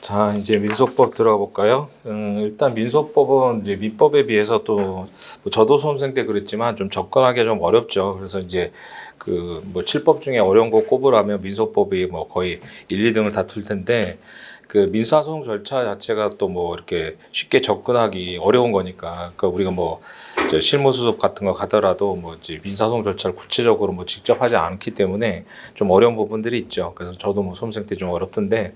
자, 이제 민소법 들어가 볼까요? 일단 민소법은 이제 민법에 비해서 또뭐 저도 수험생 때 그랬지만 좀 접근하기 좀 어렵죠. 그래서 이제 그 뭐 7법 중에 어려운 거 꼽으라면 민소법이 뭐 거의 1, 2등을 다툴 텐데 그 민사소송 절차 자체가 또 뭐 이렇게 쉽게 접근하기 어려운 거니까 그러니까 우리가 뭐 이제 실무수습 같은 거 가더라도 뭐 이제 민사소송 절차를 구체적으로 뭐 직접 하지 않기 때문에 좀 어려운 부분들이 있죠. 그래서 저도 뭐 수험생 때 좀 어렵던데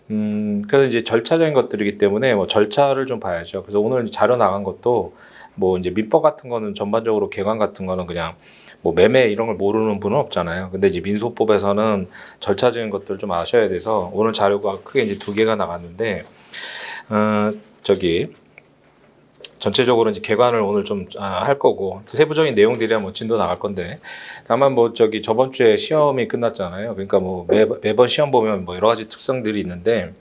그래서 이제 절차적인 것들이기 때문에 뭐 절차를 좀 봐야죠. 그래서 오늘 자료 나간 것도 뭐 이제 민법 같은 거는 전반적으로 개관 같은 거는 그냥 뭐 매매 이런 걸 모르는 분은 없잖아요. 근데 이제 민소법에서는 절차적인 것들 좀 아셔야 돼서 오늘 자료가 크게 이제 두 개가 나갔는데 어 저기 전체적으로 이제 개관을 오늘 좀 할 거고 세부적인 내용들이야 뭐 진도 나갈 건데 다만 뭐 저기 저번 주에 시험이 끝났잖아요. 그러니까 뭐 매번 시험 보면 뭐 여러 가지 특성들이 있는데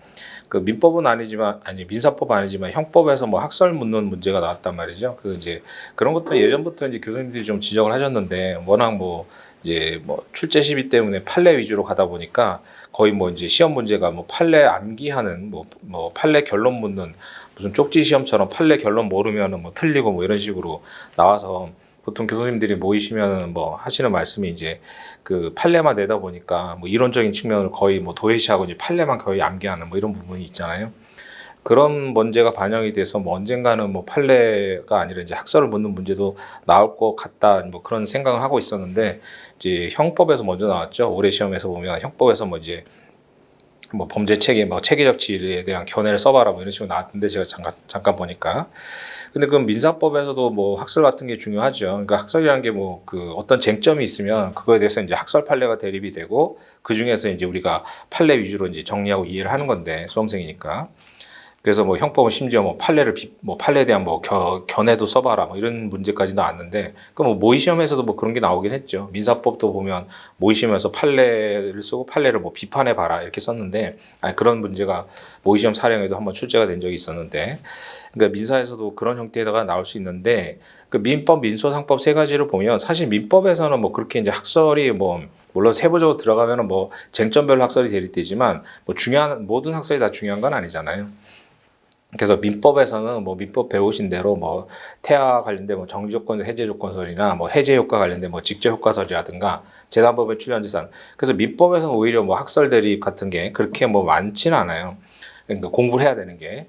그 민법은 아니지만 아니 민사법은 아니지만 형법에서 뭐 학설 묻는 문제가 나왔단 말이죠. 그래서 이제 그런 것도 예전부터 이제 교수님들이 좀 지적을 하셨는데 워낙 뭐 이제 뭐 출제 시비 때문에 판례 위주로 가다 보니까 거의 뭐 이제 시험 문제가 뭐 판례 암기하는 뭐 판례 결론 묻는 무슨 쪽지 시험처럼 판례 결론 모르면은 뭐 틀리고 뭐 이런 식으로 나와서 보통 교수님들이 모이시면 뭐 하시는 말씀이 이제 그 판례만 내다 보니까 뭐 이론적인 측면을 거의 뭐 도외시하고 이제 판례만 거의 암기하는 뭐 이런 부분이 있잖아요. 그런 문제가 반영이 돼서 뭐 언젠가는 뭐 판례가 아니라 이제 학설을 묻는 문제도 나올 것 같다 뭐 그런 생각을 하고 있었는데 이제 형법에서 먼저 나왔죠. 올해 시험에서 보면 형법에서 뭐 이제 뭐 범죄 체계, 뭐 체계적 지위에 대한 견해를 써봐라 뭐 이런 식으로 나왔는데 제가 잠깐 보니까 근데 그 민사법에서도 뭐 학설 같은 게 중요하죠. 그러니까 학설이라는 게 뭐 그 어떤 쟁점이 있으면 그거에 대해서 이제 학설 판례가 대립이 되고 그 중에서 이제 우리가 판례 위주로 이제 정리하고 이해를 하는 건데 수험생이니까. 그래서 뭐 형법은 심지어 뭐 뭐 판례에 대한 뭐 견해도 써봐라 뭐 이런 문제까지 나왔는데 그 뭐 모의 시험에서도 뭐 그런 게 나오긴 했죠. 민사법도 보면 모의 시험에서 판례를 쓰고 판례를 뭐 비판해 봐라 이렇게 썼는데 아니 그런 문제가 모의 시험 사령에도 한번 출제가 된 적이 있었는데 그러니까 민사에서도 그런 형태가 나올 수 있는데 그 민법, 민소상법 세 가지를 보면 사실 민법에서는 뭐 그렇게 이제 학설이 뭐 물론 세부적으로 들어가면은 뭐 쟁점별로 학설이 대립되지만 뭐 중요한 모든 학설이 다 중요한 건 아니잖아요. 그래서 민법에서는 뭐 민법 배우신 대로 뭐 태아 관련된 뭐 정지조건설, 해제조건설이나 뭐 해제효과 관련된 뭐 직접효과설이라든가 재단법의 출연재산. 그래서 민법에서는 오히려 뭐 학설 대립 같은 게 그렇게 뭐 많지는 않아요. 그러니까 공부를 해야 되는 게.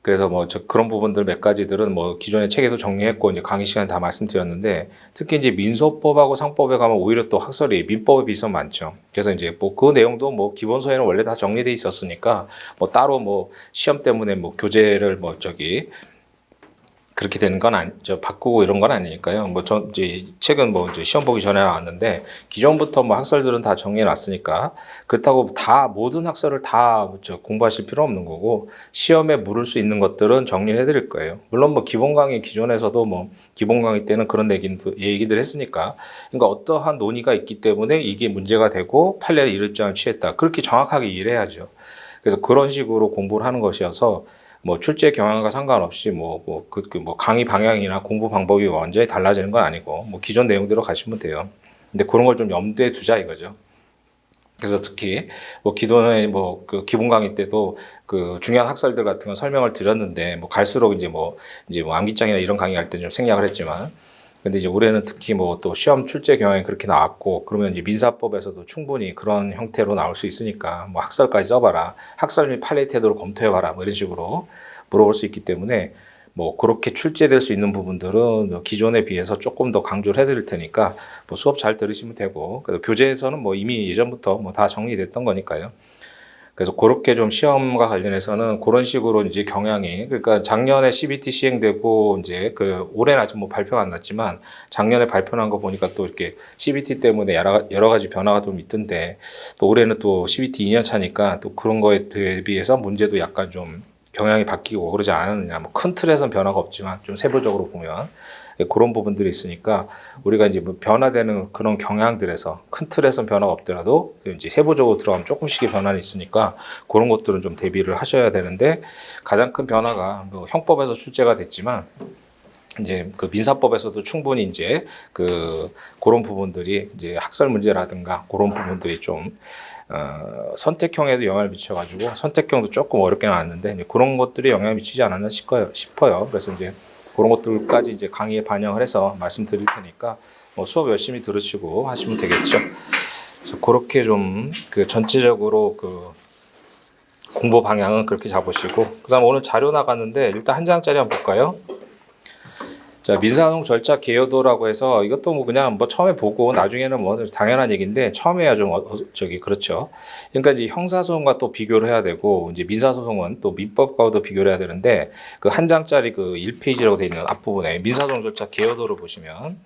그래서 뭐 그런 부분들 몇 가지들은 뭐 기존의 책에도 정리했고 이제 강의 시간에 다 말씀드렸는데 특히 이제 민소법하고 상법에 가면 오히려 또 학설이 민법에 비해서 많죠. 그래서 이제 뭐 그 내용도 뭐 기본서에는 원래 다 정리돼 있었으니까 뭐 따로 뭐 시험 때문에 뭐 교재를 뭐 저기 그렇게 되는 건 아니죠. 바꾸고 이런 건 아니니까요. 뭐 전 이제 책은 뭐 이제 시험 보기 전에 나왔는데 기존부터 뭐 학설들은 다 정리해 놨으니까 그렇다고 다 모든 학설을 다 공부하실 필요 없는 거고 시험에 물을 수 있는 것들은 정리해 드릴 거예요. 물론 뭐 기본 강의 기존에서도 뭐 기본 강의 때는 그런 얘기들 했으니까 그러니까 어떠한 논의가 있기 때문에 이게 문제가 되고 판례를 이를 입장을 취했다. 그렇게 정확하게 이해를 해야죠. 그래서 그런 식으로 공부를 하는 것이어서 뭐 출제 경향과 상관없이 뭐 강의 방향이나 공부 방법이 완전히 달라지는 건 아니고 뭐 기존 내용대로 가시면 돼요. 근데 그런 걸 좀 염두에 두자 이거죠. 그래서 특히 뭐 기존에 뭐 그 기본 강의 때도 그 중요한 학설들 같은 거 설명을 드렸는데 뭐 갈수록 이제 뭐 암기장이나 이런 강의 할 때 좀 생략을 했지만 근데 이제 올해는 특히 뭐 또 시험 출제 경향이 그렇게 나왔고 그러면 이제 민사법에서도 충분히 그런 형태로 나올 수 있으니까 뭐 학설까지 써봐라 학설 및 판례 태도를 검토해봐라 뭐 이런 식으로 물어볼 수 있기 때문에 뭐 그렇게 출제될 수 있는 부분들은 기존에 비해서 조금 더 강조를 해드릴 테니까 뭐 수업 잘 들으시면 되고 그래서 교재에서는 뭐 이미 예전부터 뭐 다 정리됐던 거니까요. 그래서 그렇게 좀 시험과 관련해서는 그런 식으로 이제 경향이 그러니까 작년에 CBT 시행되고 이제 그 올해는 아직 뭐 발표가 안 났지만 작년에 발표한 거 보니까 또 이렇게 CBT 때문에 여러 가지 변화가 좀 있던데 또 올해는 또 CBT 2년 차니까 또 그런 거에 대비해서 문제도 약간 좀 경향이 바뀌고 그러지 않았느냐 뭐 큰 틀에서는 변화가 없지만 좀 세부적으로 보면 그런 부분들이 있으니까 우리가 이제 뭐 변화되는 그런 경향들에서 큰 틀에서는 변화가 없더라도 이제 세부적으로 들어가면 조금씩의 변화는 있으니까 그런 것들은 좀 대비를 하셔야 되는데 가장 큰 변화가 뭐 형법에서 출제가 됐지만 이제 그 민사법에서도 충분히 이제 그런 부분들이 이제 학설 문제라든가 그런 부분들이 좀 선택형에도 영향을 미쳐가지고 선택형도 조금 어렵게 나왔는데 이제 그런 것들이 영향을 미치지 않았나 싶어요. 그래서 이제 그런 것들까지 이제 강의에 반영을 해서 말씀드릴 테니까 뭐 수업 열심히 들으시고 하시면 되겠죠. 그래서 그렇게 좀 그 전체적으로 그 공부 방향은 그렇게 잡으시고, 그다음 오늘 자료 나갔는데 일단 한 장짜리 한번 볼까요? 자, 민사소송 절차 개요도라고 해서 이것도 뭐 그냥 뭐 처음에 보고 나중에는 뭐 당연한 얘기인데 처음에 해야 좀 그렇죠. 그러니까 이제 형사소송과 또 비교를 해야 되고 이제 민사소송은 또 민법과도 비교를 해야 되는데 그 한 장짜리 그 1페이지라고 되어 있는 앞부분에 민사소송 절차 개요도를 보시면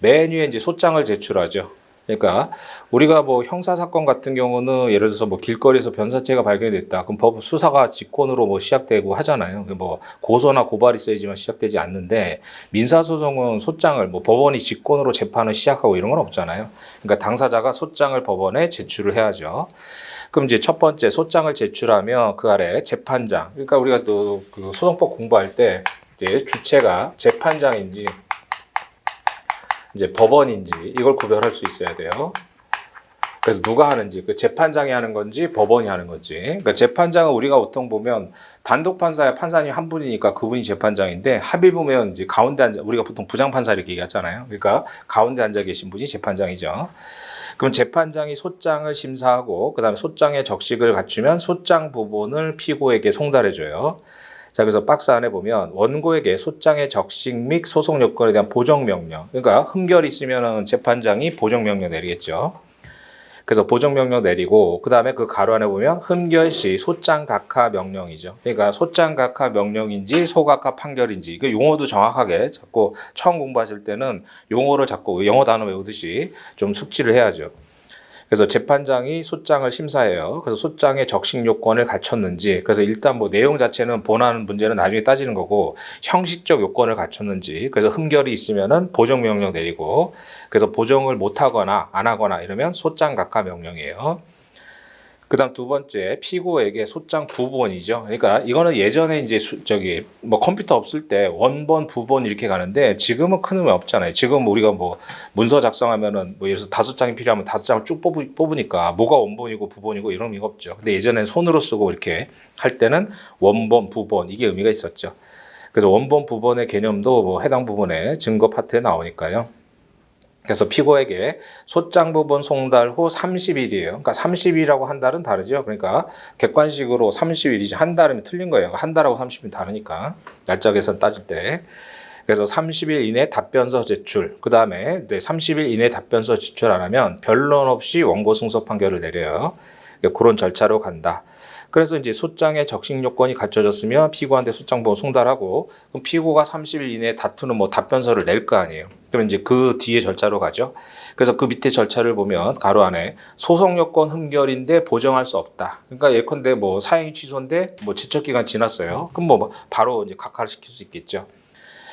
맨 위에 이제 소장을 제출하죠. 그러니까 우리가 뭐 형사 사건 같은 경우는 예를 들어서 뭐 길거리에서 변사체가 발견됐다. 그럼 법 수사가 직권으로 뭐 시작되고 하잖아요. 뭐 고소나 고발이 있어야지만 시작되지 않는데 민사 소송은 소장을 뭐 법원이 직권으로 재판을 시작하고 이런 건 없잖아요. 그러니까 당사자가 소장을 법원에 제출을 해야죠. 그럼 이제 첫 번째 소장을 제출하면 그 아래 재판장. 그러니까 우리가 또 그 소송법 공부할 때 이제 주체가 재판장인지 이제 법원인지 이걸 구별할 수 있어야 돼요. 그래서 누가 하는지, 그 재판장이 하는 건지 법원이 하는 건지. 그러니까 재판장은 우리가 보통 보면 단독 판사야 판사님 한 분이니까 그분이 재판장인데 합의 보면 이제 가운데 앉아, 우리가 보통 부장판사 이렇게 얘기하잖아요. 그러니까 가운데 앉아 계신 분이 재판장이죠. 그럼 재판장이 소장을 심사하고 그다음에 소장의 적식을 갖추면 소장 부분을 피고에게 송달해줘요. 자, 그래서 박스 안에 보면 원고에게 소장의 적식 및 소송 요건에 대한 보정명령. 그러니까 흠결이 있으면 재판장이 보정명령 내리겠죠. 그래서 보정명령 내리고 그다음에 그 가로 안에 보면 흠결 시 소장 각하 명령이죠. 그러니까 소장 각하 명령인지 소각하 판결인지 그 용어도 정확하게 자꾸 처음 공부하실 때는 용어를 자꾸 영어 단어 외우듯이 좀 숙지를 해야죠. 그래서 재판장이 소장을 심사해요. 그래서 소장의 적식 요건을 갖췄는지, 그래서 일단 뭐 내용 자체는 본안 문제는 나중에 따지는 거고 형식적 요건을 갖췄는지, 그래서 흠결이 있으면은 보정 명령 내리고, 그래서 보정을 못 하거나 안 하거나 이러면 소장 각하 명령이에요. 그다음 두 번째 피고에게 소장 부본이죠. 그러니까 이거는 예전에 이제 뭐 컴퓨터 없을 때 원본 부본 이렇게 가는데 지금은 큰 의미 없잖아요. 지금 우리가 뭐 문서 작성하면은 뭐 예를 들어서 5장이 필요하면 5장을 쭉 뽑으니까 뭐가 원본이고 부본이고 이런 의미가 없죠. 근데 예전에는 손으로 쓰고 이렇게 할 때는 원본 부본 이게 의미가 있었죠. 그래서 원본 부본의 개념도 뭐 해당 부분에 증거 파트에 나오니까요. 그래서 피고에게 소장 부본 송달 후 30일이에요. 그러니까 30일이라고 한 달은 다르죠. 그러니까 객관식으로 30일이지 한 달이면 틀린 거예요. 한 달하고 30일 다르니까 날짜 계산 따질 때. 그래서 30일 이내 답변서 제출. 그 다음에 30일 이내 답변서 제출 안 하면 변론 없이 원고 승소 판결을 내려요. 그런 절차로 간다. 그래서 이제 소장의 적식 요건이 갖춰졌으면 피고한테 소장 보고 송달하고, 그럼 피고가 30일 이내에 다투는 뭐 답변서를 낼 거 아니에요. 그럼 이제 그 뒤에 절차로 가죠. 그래서 그 밑에 절차를 보면 가로 안에 소송 요건 흠결인데 보정할 수 없다. 그러니까 예컨대 뭐 사행이 취소인데 뭐 제척 기간 지났어요. 그럼 뭐 바로 이제 각하를 시킬 수 있겠죠.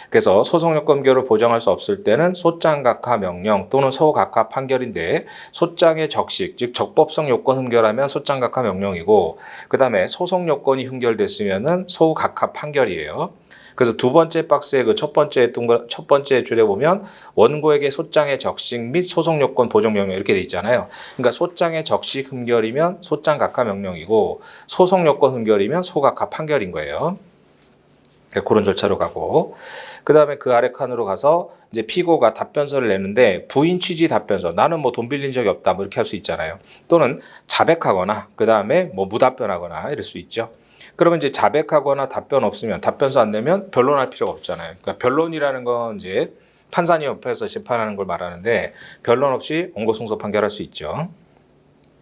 그래서 소송 요건 흠결을 보정할 수 없을 때는 소장 각하 명령 또는 소각하 판결인데, 소장의 적식 즉 적법성 요건 흠결하면 소장 각하 명령이고, 그다음에 소송 요건이 흠결됐으면은 소각하 판결이에요. 그래서 두 번째 박스의 그 첫 번째 줄에 보면 원고에게 소장의 적식 및 소송 요건 보정 명령 이렇게 돼 있잖아요. 그러니까 소장의 적식 흠결이면 소장 각하 명령이고 소송 요건 흠결이면 소각하 판결인 거예요. 그런 절차로 가고, 그 다음에 그 아래 칸으로 가서 이제 피고가 답변서를 내는데 부인 취지 답변서, 나는 뭐 돈 빌린 적이 없다 뭐 이렇게 할 수 있잖아요. 또는 자백하거나 그 다음에 뭐 무답변하거나 이럴 수 있죠. 그러면 이제 자백하거나 답변 없으면 답변서 안 내면 변론할 필요가 없잖아요. 그러니까 변론이라는 건 이제 판사님 옆에서 재판하는 걸 말하는데 변론 없이 원고 승소 판결할 수 있죠.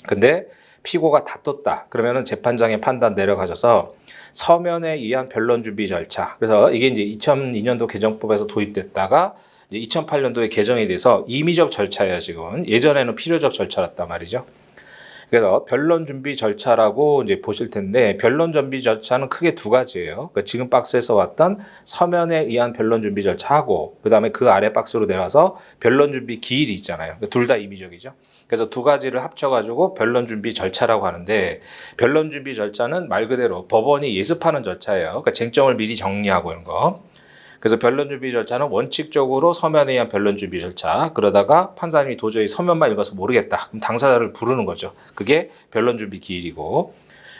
근데 피고가 다퉜다. 그러면은 재판장의 판단 내려가셔서 서면에 의한 변론 준비 절차. 그래서 이게 이제 2002년도 개정법에서 도입됐다가 이제 2008년도에 개정이 돼서 임의적 절차예요, 지금. 예전에는 필요적 절차였단 말이죠. 그래서 변론 준비 절차라고 이제 보실 텐데, 변론 준비 절차는 크게 두 가지예요. 그러니까 지금 박스에서 왔던 서면에 의한 변론 준비 절차하고, 그 다음에 그 아래 박스로 내려와서 변론 준비 기일이 있잖아요. 둘 다 임의적이죠. 그래서 두 가지를 합쳐가지고 변론 준비 절차라고 하는데, 변론 준비 절차는 말 그대로 법원이 예습하는 절차예요. 그러니까 쟁점을 미리 정리하고 이런 거. 그래서 변론 준비 절차는 원칙적으로 서면에 의한 변론 준비 절차. 그러다가 판사님이 도저히 서면만 읽어서 모르겠다. 그럼 당사자를 부르는 거죠. 그게 변론 준비 기일이고.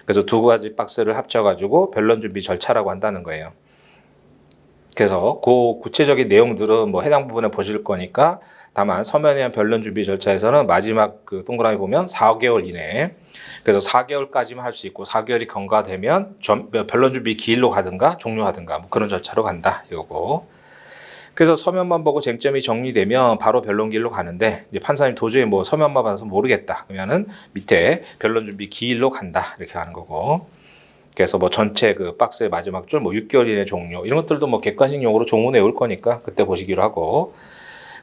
그래서 두 가지 박스를 합쳐가지고 변론 준비 절차라고 한다는 거예요. 그래서 그 구체적인 내용들은 뭐 해당 부분에 보실 거니까 다만 서면에 의한 변론 준비 절차에서는 마지막 그 동그라미 보면 4개월 이내에 그래서 4개월까지만 할 수 있고 4개월이 경과되면 변론 준비 기일로 가든가 종료하든가 뭐 그런 절차로 간다 이거고. 그래서 서면만 보고 쟁점이 정리되면 바로 변론 기일로 가는데 이제 판사님 도저히 뭐 서면만 봐서 모르겠다 그러면은 밑에 변론 준비 기일로 간다 이렇게 하는 거고. 그래서 뭐 전체 그 박스의 마지막 줄 뭐 6개월 이내 종료 이런 것들도 뭐 객관식 용어로 조문에 올 거니까 그때 보시기로 하고.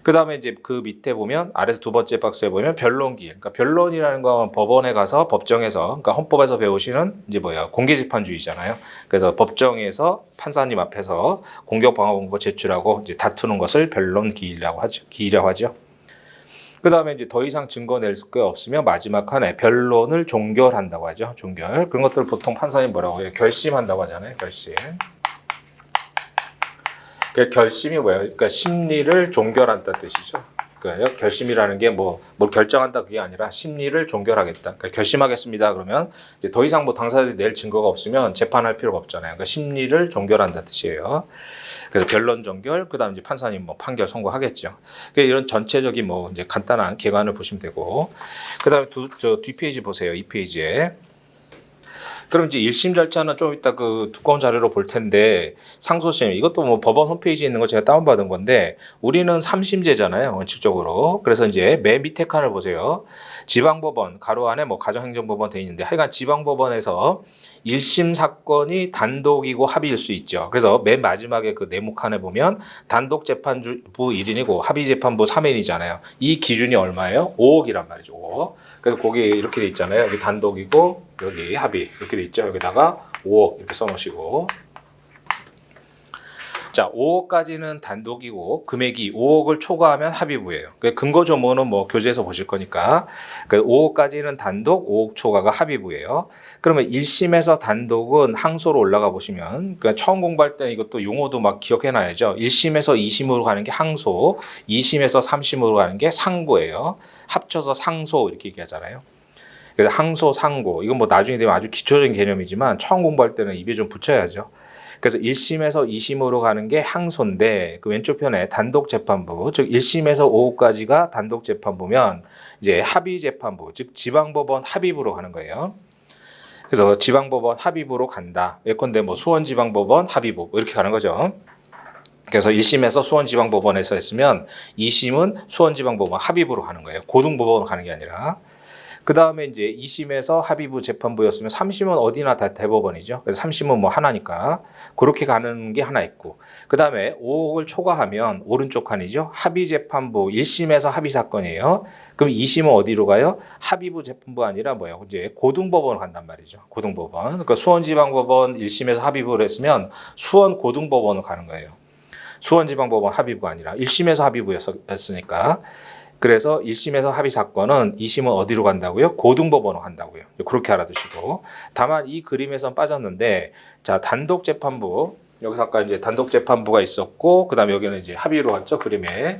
그 다음에 이제 그 밑에 보면 아래서 두 번째 박스에 보면 변론기일. 그러니까 변론이라는 건 법원에 가서 법정에서 그러니까 헌법에서 배우시는 이제 뭐야 공개재판주의잖아요. 그래서 법정에서 판사님 앞에서 공격방어공고 제출하고 이제 다투는 것을 변론기일이라고 하죠. 기일이라고 하죠. 그 다음에 이제 더 이상 증거 낼 게 없으면 마지막 칸에 변론을 종결한다고 하죠. 종결. 그런 것들 보통 판사님 뭐라고 해요? 결심한다고 하잖아요. 결심. 결심이 뭐예요? 그러니까 심리를 종결한다는 뜻이죠. 그러니까 결심이라는 게 뭘 결정한다 그게 아니라 심리를 종결하겠다. 그러니까 결심하겠습니다. 그러면 이제 더 이상 뭐 당사자들이 낼 증거가 없으면 재판할 필요가 없잖아요. 그러니까 심리를 종결한다는 뜻이에요. 그래서 변론 종결, 그다음 이제 판사님 뭐 판결 선고하겠죠. 그러니까 이런 전체적인 뭐 이제 간단한 개관을 보시면 되고, 그다음에 저 뒷페이지 보세요. 이 페이지에. 그럼 이제 1심 절차는 좀 이따 그 두꺼운 자료로 볼 텐데 상소심 이것도 뭐 법원 홈페이지에 있는 거 제가 다운받은 건데 우리는 3심제잖아요 원칙적으로. 그래서 이제 맨 밑에 칸을 보세요. 지방법원 가로 안에 뭐 가정행정법원 돼 있는데 하여간 지방법원에서 1심 사건이 단독이고 합의일 수 있죠. 그래서 맨 마지막에 그 네모 칸에 보면 단독재판부 1인이고 합의재판부 3인이잖아요. 이 기준이 얼마예요? 5억이란 말이죠. 5억. 그래서 거기 이렇게 돼 있잖아요. 여기 단독이고 여기 합의 이렇게 돼 있죠. 여기다가 5억 이렇게 써놓으시고. 자, 5억까지는 단독이고 금액이 5억을 초과하면 합의부예요. 근거 조문은 뭐 교재에서 보실 거니까 5억까지는 단독, 5억 초과가 합의부예요. 그러면 1심에서 단독은 항소로 올라가 보시면 그러니까 처음 공부할 때 이것도 용어도 막 기억해놔야죠. 1심에서 2심으로 가는 게 항소, 2심에서 3심으로 가는 게 상고예요. 합쳐서 상소 이렇게 얘기하잖아요. 그래서 항소, 상고 이건 뭐 나중에 되면 아주 기초적인 개념이지만 처음 공부할 때는 입에 좀 붙여야죠. 그래서 1심에서 2심으로 가는 게 항소인데 그 왼쪽 편에 단독재판부 즉 1심에서 5호까지가 단독재판부면 이제 합의재판부 즉 지방법원 합의부로 가는 거예요. 그래서 지방법원 합의부로 간다. 예컨대 뭐 수원지방법원 합의부 이렇게 가는 거죠. 그래서 1심에서 수원지방법원에서 했으면 2심은 수원지방법원 합의부로 가는 거예요. 고등법원으로 가는 게 아니라. 그 다음에 이제 2심에서 합의부 재판부였으면 3심은 어디나 다 대법원이죠. 그래서 3심은 뭐 하나니까 그렇게 가는 게 하나 있고 그 다음에 5억을 초과하면 오른쪽 칸이죠. 합의재판부 1심에서 합의사건이에요. 그럼 2심은 어디로 가요? 합의부 재판부 아니라 뭐예요? 이제 고등법원으로 간단 말이죠. 고등법원. 그러니까 수원지방법원 1심에서 합의부를 했으면 수원고등법원으로 가는 거예요. 수원지방법원 합의부가 아니라 1심에서 합의부였으니까. 그래서 1심에서 합의 사건은 2심은 어디로 간다고요? 고등법원으로 간다고요. 그렇게 알아두시고. 다만 이 그림에선 빠졌는데 자, 단독재판부 여기서 아까 이제 단독재판부가 있었고 그다음에 여기는 이제 합의로 갔죠, 그림에.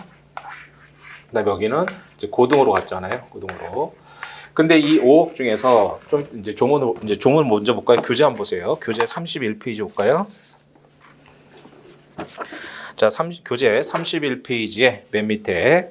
그다음에 여기는 이제 고등으로 갔잖아요. 고등으로. 근데 이 5억 중에서 좀 이제 조문 먼저 볼까요? 교재 한번 보세요. 교재 31페이지 볼까요? 자, 교재 31페이지에 맨 밑에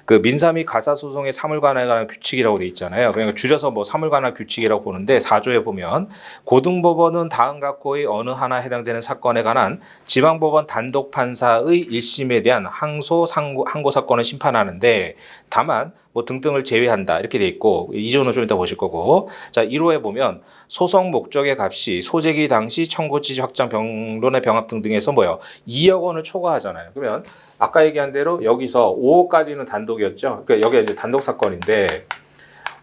그 민사 및 가사소송의 사물관에 관한 규칙이라고 돼 있잖아요. 그러니까 줄여서 뭐 사물관할 규칙이라고 보는데 4조에 보면 고등법원은 다음 각호의 어느 하나 해당되는 사건에 관한 지방법원 단독 판사의 1심에 대한 항소, 항고 사건을 심판하는데 다만 뭐 등등을 제외한다 이렇게 돼 있고 2조는 좀 이따 보실 거고 자 1호에 보면 소송 목적의 값이 소재기 당시 청구 취지 확장 변론의 병합 등등에서 뭐요 2억 원을 초과하잖아요. 그러면 아까 얘기한 대로 여기서 5억까지는 단독이었죠. 그러니까 여기가 이제 단독 사건인데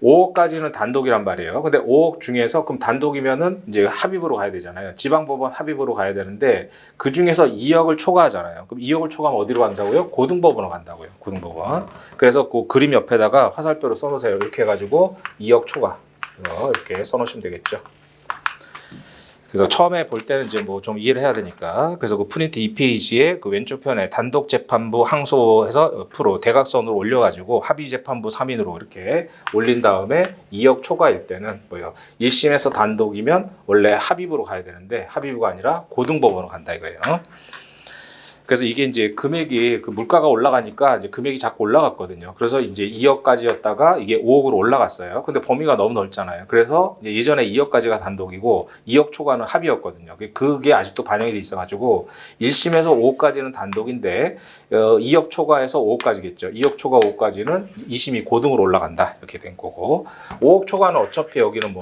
5억까지는 단독이란 말이에요. 근데 5억 중에서 그럼 단독이면은 이제 합의부로 가야 되잖아요. 지방법원 합의부로 가야 되는데 그 중에서 2억을 초과하잖아요. 그럼 2억을 초과하면 어디로 간다고요? 고등법원으로 간다고요. 고등법원. 그래서 그 그림 옆에다가 화살표로 써놓으세요. 이렇게 해가지고 2억 초과 이렇게 써놓으시면 되겠죠. 그래서 처음에 볼 때는 이제 뭐 좀 이해를 해야 되니까 그래서 그 프린트 2페이지에 그 왼쪽 편에 단독 재판부 항소해서 옆으로 대각선으로 올려가지고 합의 재판부 3인으로 이렇게 올린 다음에 2억 초과일 때는 뭐요 1심에서 단독이면 원래 합의부로 가야 되는데 합의부가 아니라 고등법원으로 간다 이거예요. 그래서 이게 이제 금액이 그 물가가 올라가니까 이제 금액이 자꾸 올라갔거든요. 그래서 이제 2억까지였다가 이게 5억으로 올라갔어요. 근데 범위가 너무 넓잖아요. 그래서 이제 예전에 2억까지가 단독이고 2억 초과는 합의였거든요. 그게 아직도 반영이 돼 있어가지고 1심에서 5억까지는 단독인데 2억 초과에서 5억까지겠죠. 2억 초과 5억까지는 2심이 고등으로 올라간다 이렇게 된 거고 5억 초과는 어차피 여기는 뭐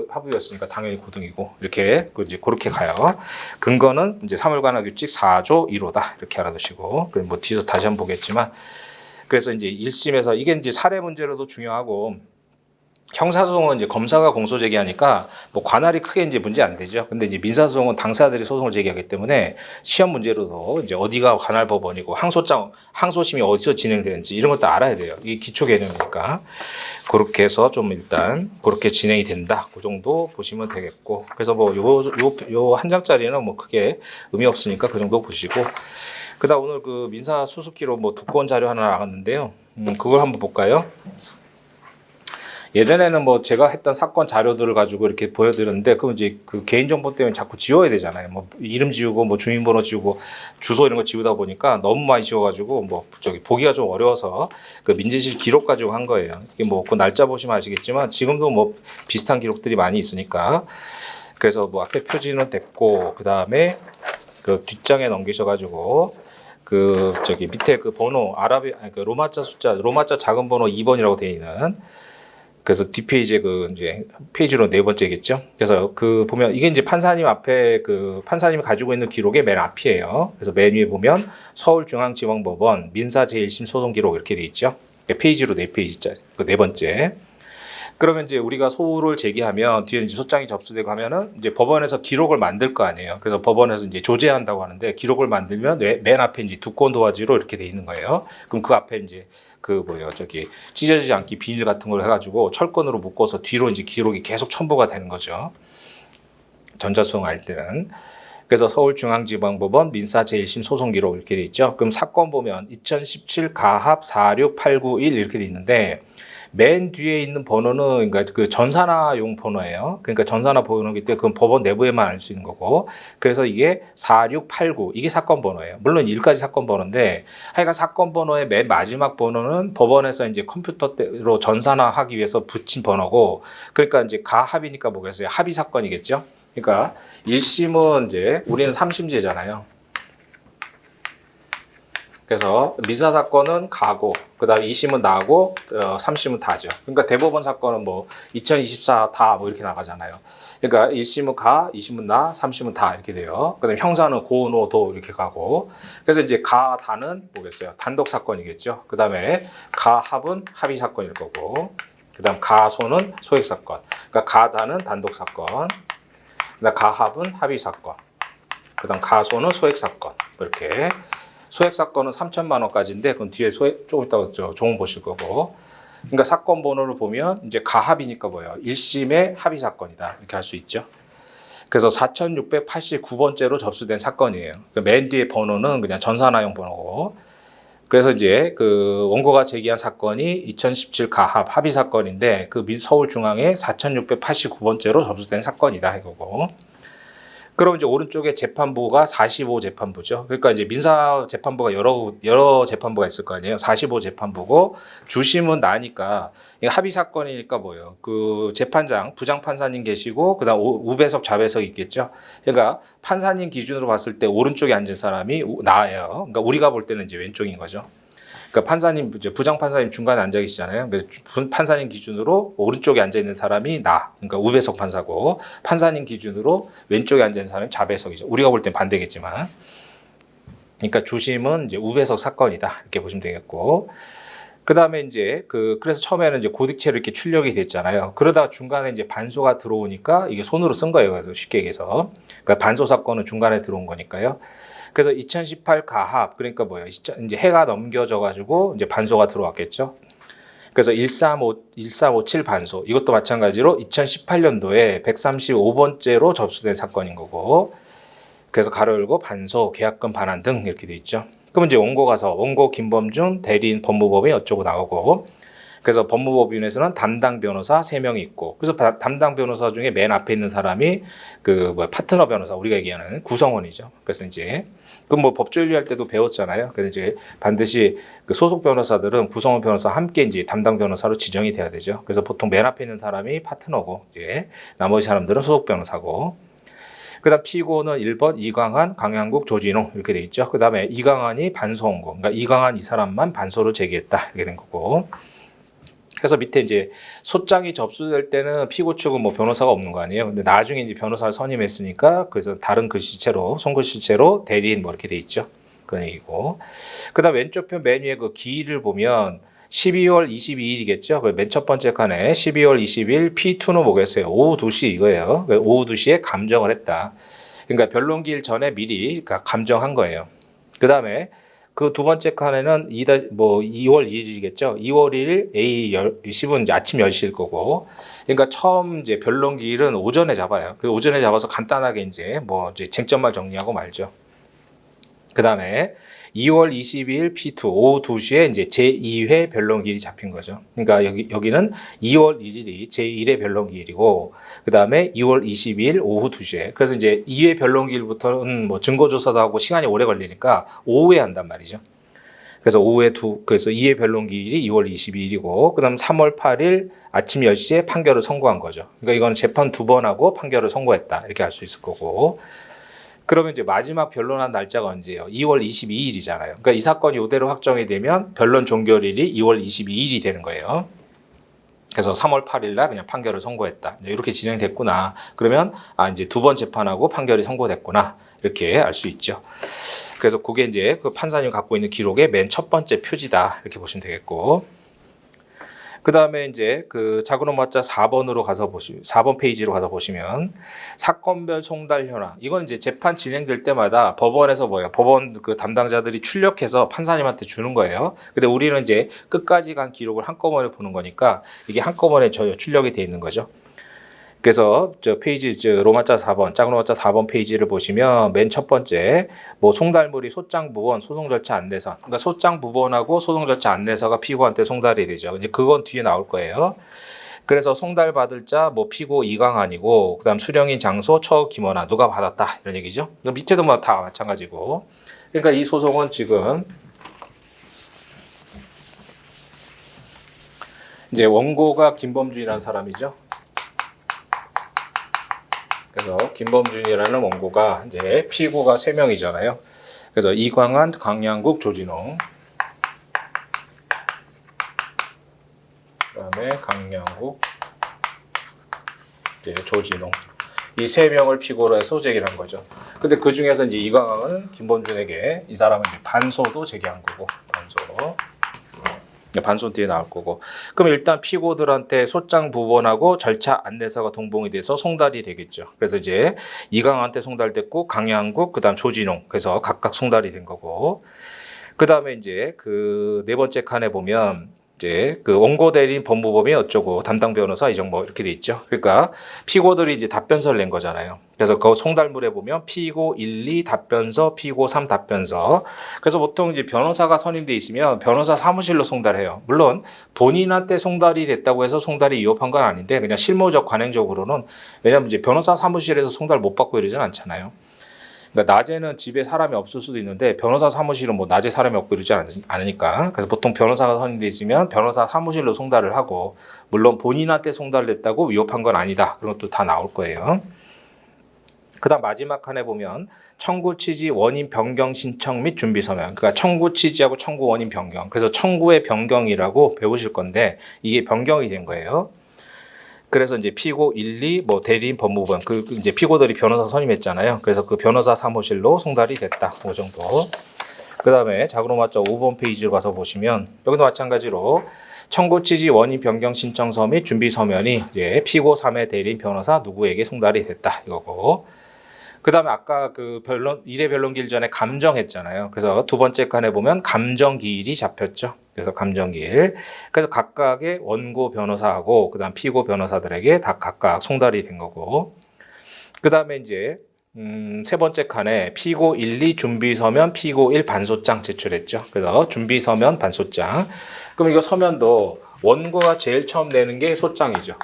합의였으니까 당연히 고등이고 이렇게 이제 그렇게 가요. 근거는 이제 사물관할규칙 4조 1호다. 이렇게 알아두시고, 뭐 뒤에서 다시 한번 보겠지만, 그래서 이제 1심에서 이게 이제 사례 문제로도 중요하고, 형사소송은 이제 검사가 공소 제기하니까 뭐 관할이 크게 이제 문제 안 되죠. 근데 이제 민사소송은 당사자들이 소송을 제기하기 때문에 시험 문제로도 이제 어디가 관할 법원이고 항소심이 어디서 진행되는지 이런 것도 알아야 돼요. 이게 기초 개념이니까. 그렇게 해서 좀 일단 그렇게 진행이 된다. 그 정도 보시면 되겠고. 그래서 뭐 요 한 장짜리는 뭐 크게 의미 없으니까 그 정도 보시고. 그다음 오늘 그 민사 수수기로 뭐 두꺼운 자료 하나 나갔는데요. 그걸 한번 볼까요? 예전에는 뭐 제가 했던 사건 자료들을 가지고 이렇게 보여드렸는데 그럼 이제 그 개인정보 때문에 자꾸 지워야 되잖아요. 뭐 이름 지우고 뭐 주민번호 지우고 주소 이런 거 지우다 보니까 너무 많이 지워가지고 뭐 저기 보기가 좀 어려워서 그 민지실 기록 가지고 한 거예요. 이게 뭐 그 날짜 보시면 아시겠지만 지금도 뭐 비슷한 기록들이 많이 있으니까 그래서 뭐 앞에 표지는 됐고 그 다음에 그 뒷장에 넘기셔가지고 그 저기 밑에 그 번호 그 로마자 숫자 로마자 작은 번호 2번이라고 되어 있는 그래서 뒷페이지에 그 이제 페이지로 네 번째겠죠. 그래서 그 보면 이게 이제 판사님 앞에 그 판사님이 가지고 있는 기록의 맨 앞이에요. 그래서 맨 위에 보면 서울중앙지방법원 민사 제1심 소송 기록 이렇게 돼 있죠. 페이지로 네 페이지짜리 그 네 번째. 그러면 이제 우리가 소를 제기하면 뒤에 이제 소장이 접수되고 하면은 이제 법원에서 기록을 만들 거 아니에요. 그래서 법원에서 이제 조제한다고 하는데 기록을 만들면 맨 앞에 이제 두꺼운 도화지로 이렇게 돼 있는 거예요. 그럼 그 앞에 이제 그 뭐예요 저기 찢어지지 않게 비닐 같은 걸 해가지고 철권으로 묶어서 뒤로 이제 기록이 계속 첨부가 되는 거죠. 전자소송 할 때는. 그래서 서울중앙지방법원 민사 제1심 소송 기록 이렇게 돼 있죠. 그럼 사건 보면 2017 가합 46891 이렇게 돼 있는데 맨 뒤에 있는 번호는 그러니까 그 전산화용 번호예요. 그러니까 전산화 번호이기 때문에 그건 법원 내부에만 알 수 있는 거고. 그래서 이게 4689 이게 사건 번호예요. 물론 1까지 사건 번호인데 하여간 사건 번호의 맨 마지막 번호는 법원에서 이제 컴퓨터로 전산화하기 위해서 붙인 번호고 그러니까 이제 가합이니까 뭐겠어요? 합의 사건이겠죠. 그러니까 1심은 이제 우리는 3심제잖아요. 그래서 민사 사건은 가고 그다음에 2심은 나고 3심은 다죠. 그러니까 대법원 사건은 뭐 2024 다 뭐 이렇게 나가잖아요. 그러니까 1심은 가, 2심은 나, 3심은 다 이렇게 돼요. 그다음에 형사는 고, 노, 도 이렇게 가고. 그래서 이제 가, 다는 뭐겠어요? 단독 사건이겠죠. 그다음에 가, 합은 합의 사건일 거고. 그다음 가, 소는 소액 사건. 그러니까 가, 다는 단독 사건. 그다음 가, 합은 합의 사건. 그다음 가, 소는 소액 사건. 이렇게. 소액 사건은 3천만 원까지인데 그건 뒤에 조금 이따가 종은 보실 거고. 그러니까 사건 번호를 보면 이제 가합이니까 뭐예요? 1심의 합의 사건이다 이렇게 할 수 있죠. 그래서 4,689번째로 접수된 사건이에요. 그러니까 맨 뒤에 번호는 그냥 전산화용 번호고. 그래서 이제 그 원고가 제기한 사건이 2017 가합 합의 사건인데 그 서울중앙에 4,689번째로 접수된 사건이다 이거고. 그럼 이제 오른쪽에 재판부가 45 재판부죠. 그러니까 이제 민사 재판부가 여러 재판부가 있을 거 아니에요. 45 재판부고 주심은 나니까 합의 사건이니까 뭐예요? 그 재판장 부장 판사님 계시고 그다음 우배석 좌배석 있겠죠. 그러니까 판사님 기준으로 봤을 때 오른쪽에 앉은 사람이 나예요. 그러니까 우리가 볼 때는 이제 왼쪽인 거죠. 그러니까 판사님 부장 판사님 중간에 앉아 계시잖아요. 그래서 판사님 기준으로 오른쪽에 앉아 있는 사람이 나, 그러니까 우배석 판사고 판사님 기준으로 왼쪽에 앉아 있는 사람이 좌배석이죠. 우리가 볼 땐 반대겠지만, 그러니까 주심은 이제 우배석 사건이다 이렇게 보시면 되겠고, 그 다음에 이제 그래서 처음에는 이제 고딕체로 이렇게 출력이 됐잖아요. 그러다가 중간에 이제 반소가 들어오니까 이게 손으로 쓴 거예요. 그래서 쉽게 얘기해서, 그러니까 반소 사건은 중간에 들어온 거니까요. 그래서 2018 가합 그러니까 뭐예요? 이제 해가 넘겨져 가지고 이제 반소가 들어왔겠죠. 그래서 1357 반소 이것도 마찬가지로 2018년도에 135번째로 접수된 사건인 거고 그래서 가로 열고 반소, 계약금 반환 등 이렇게 돼 있죠. 그럼 이제 원고 가서 원고 김범준 대리인 법무법인 어쩌고 나오고 그래서 법무법인에서는 담당 변호사 3명이 있고 그래서 담당 변호사 중에 맨 앞에 있는 사람이 파트너 변호사 우리가 얘기하는 구성원이죠. 그래서 이제 그 뭐 법조윤리 할 때도 배웠잖아요. 그래서 이제 반드시 그 소속 변호사들은 구성원 변호사와 함께 이제 담당 변호사로 지정이 돼야 되죠. 그래서 보통 맨 앞에 있는 사람이 파트너고 이제 나머지 사람들은 소속 변호사고 그다음 피고는 1번 이강한, 강양국, 조진웅 이렇게 돼 있죠. 그다음에 이강한이 반소원고 그러니까 이강한 이 사람만 반소를 제기했다 이렇게 된 거고 그래서 밑에 이제 소장이 접수될 때는 피고 측은 뭐 변호사가 없는 거 아니에요. 근데 나중에 이제 변호사를 선임했으니까 그래서 다른 글씨체로 손글씨체로 대리인 뭐 이렇게 돼 있죠. 그런 얘기고. 그다음 왼쪽 편 맨 위에 그 기일을 보면 12월 22일이겠죠. 맨 첫 번째 칸에 12월 20일 P2는 뭐겠어요? 오후 2시 이거예요. 오후 2시에 감정을 했다. 그러니까 변론기일 전에 미리 감정한 거예요. 그다음에 그 두 번째 칸에는 2월 2일이겠죠. 2월 1일 A 10은 이제 아침 10시일 거고. 그러니까 처음 이제 변론기일은 오전에 잡아요. 그 오전에 잡아서 간단하게 이제 이제 쟁점만 정리하고 말죠. 그다음에 2월 22일 P2 오후 2시에 이제 제2회 변론기일이 잡힌 거죠. 그러니까 여기는 2월 1일이 제1회 변론기일이고 그다음에 2월 22일 오후 2시에. 그래서 이제 2회 변론기일부터는 뭐 증거조사도 하고 시간이 오래 걸리니까 오후에 한단 말이죠. 그래서 그래서 2회 변론기일이 2월 22일이고 그다음 3월 8일 아침 10시에 판결을 선고한 거죠. 그러니까 이건 재판 2번 하고 판결을 선고했다. 이렇게 할 수 있을 거고. 그러면 이제 마지막 변론한 날짜가 언제예요? 2월 22일이잖아요. 그러니까 이 사건이 이대로 확정이 되면 변론 종결일이 2월 22일이 되는 거예요. 그래서 3월 8일 날 그냥 판결을 선고했다. 이렇게 진행됐구나. 그러면 이제 두 번 재판하고 판결이 선고됐구나. 이렇게 알 수 있죠. 그래서 그게 이제 그 판사님이 갖고 있는 기록의 맨 첫 번째 표지다. 이렇게 보시면 되겠고. 그 다음에 이제 그 자그노마자 4번 페이지로 가서 보시면 사건별 송달 현황. 이건 이제 재판 진행될 때마다 법원에서 법원 그 담당자들이 출력해서 판사님한테 주는 거예요. 근데 우리는 이제 끝까지 간 기록을 한꺼번에 보는 거니까 이게 한꺼번에 출력이 돼 있는 거죠. 그래서 로마자 4번, 작은 로마자 4번 페이지를 보시면 맨 첫 번째 송달물이 소장부원 소송 절차 안내서. 그러니까 소장부원하고 소송 절차 안내서가 피고한테 송달이 되죠. 이제 그건 뒤에 나올 거예요. 그래서 송달 받을 자 피고 이강한이고 그다음 수령인 장소 처 김원아 누가 받았다 이런 얘기죠. 밑에도 다 마찬가지고. 그러니까 이 소송은 지금 이제 원고가 김범준이라는 사람이죠. 그래서 김범준이라는 원고가 이제 피고가 3명이잖아요. 그래서 이광한, 강양국, 조진웅. 그다음에 강양국, 조진웅. 이 3명을 피고로 해서 제기한 거죠. 근데 그 중에서 이제 이광한은 김범준에게 이 사람은 이제 반소도 제기한 거고, 반소 뒤에 나올 거고. 그럼 일단 피고들한테 소장 부원하고 절차 안내서가 동봉이 돼서 송달이 되겠죠. 그래서 이제 이강한테 송달됐고 강양국 그다음 조진웅 그래서 각각 송달이 된 거고. 그다음에 이제 그 네 번째 칸에 보면 이제 그 원고 대리인 법무법인 어쩌고 담당 변호사 이정모 이렇게 돼 있죠. 그러니까 피고들이 이제 답변서를 낸 거잖아요. 그래서 그 송달물에 보면 피고 1, 2 답변서, 피고 3 답변서. 그래서 보통 이제 변호사가 선임돼 있으면 변호사 사무실로 송달해요. 물론 본인한테 송달이 됐다고 해서 송달이 위협한 건 아닌데 그냥 실무적 관행적으로는 왜냐하면 이제 변호사 사무실에서 송달 못 받고 이러진 않잖아요. 그러니까 낮에는 집에 사람이 없을 수도 있는데 변호사 사무실은 낮에 사람이 없고 이러지 않으니까. 그래서 보통 변호사가 선임돼 있으면 변호사 사무실로 송달을 하고 물론 본인한테 송달됐다고 위협한 건 아니다. 그런 것도 다 나올 거예요. 그다음 마지막 칸에 보면 청구 취지 원인 변경 신청 및 준비 서면. 그러니까 청구 취지하고 청구 원인 변경. 그래서 청구의 변경이라고 배우실 건데 이게 변경이 된 거예요. 그래서 이제 피고 1, 2 대리인 법무부원 이제 피고들이 변호사 선임했잖아요. 그래서 그 변호사 사무실로 송달이 됐다. 그 정도. 그다음에 자그노마자 5번 페이지로 가서 보시면 여기도 마찬가지로 청구 취지 원인 변경 신청서 및 준비 서면이 이제 피고 3회 대리인 변호사 누구에게 송달이 됐다 이거고. 그다음에 아까 그 변론 일의 변론기일 전에 감정했잖아요. 그래서 두 번째 칸에 보면 감정기일이 잡혔죠. 그래서 감정기일. 그래서 각각의 원고 변호사하고 그다음 피고 변호사들에게 다 각각 송달이 된 거고. 그다음에 이제 세 번째 칸에 피고 1, 2 준비 서면, 피고 1 반소장 제출했죠. 그래서 준비 서면, 반소장. 그럼 이거 서면도 원고가 제일 처음 내는 게 소장이죠.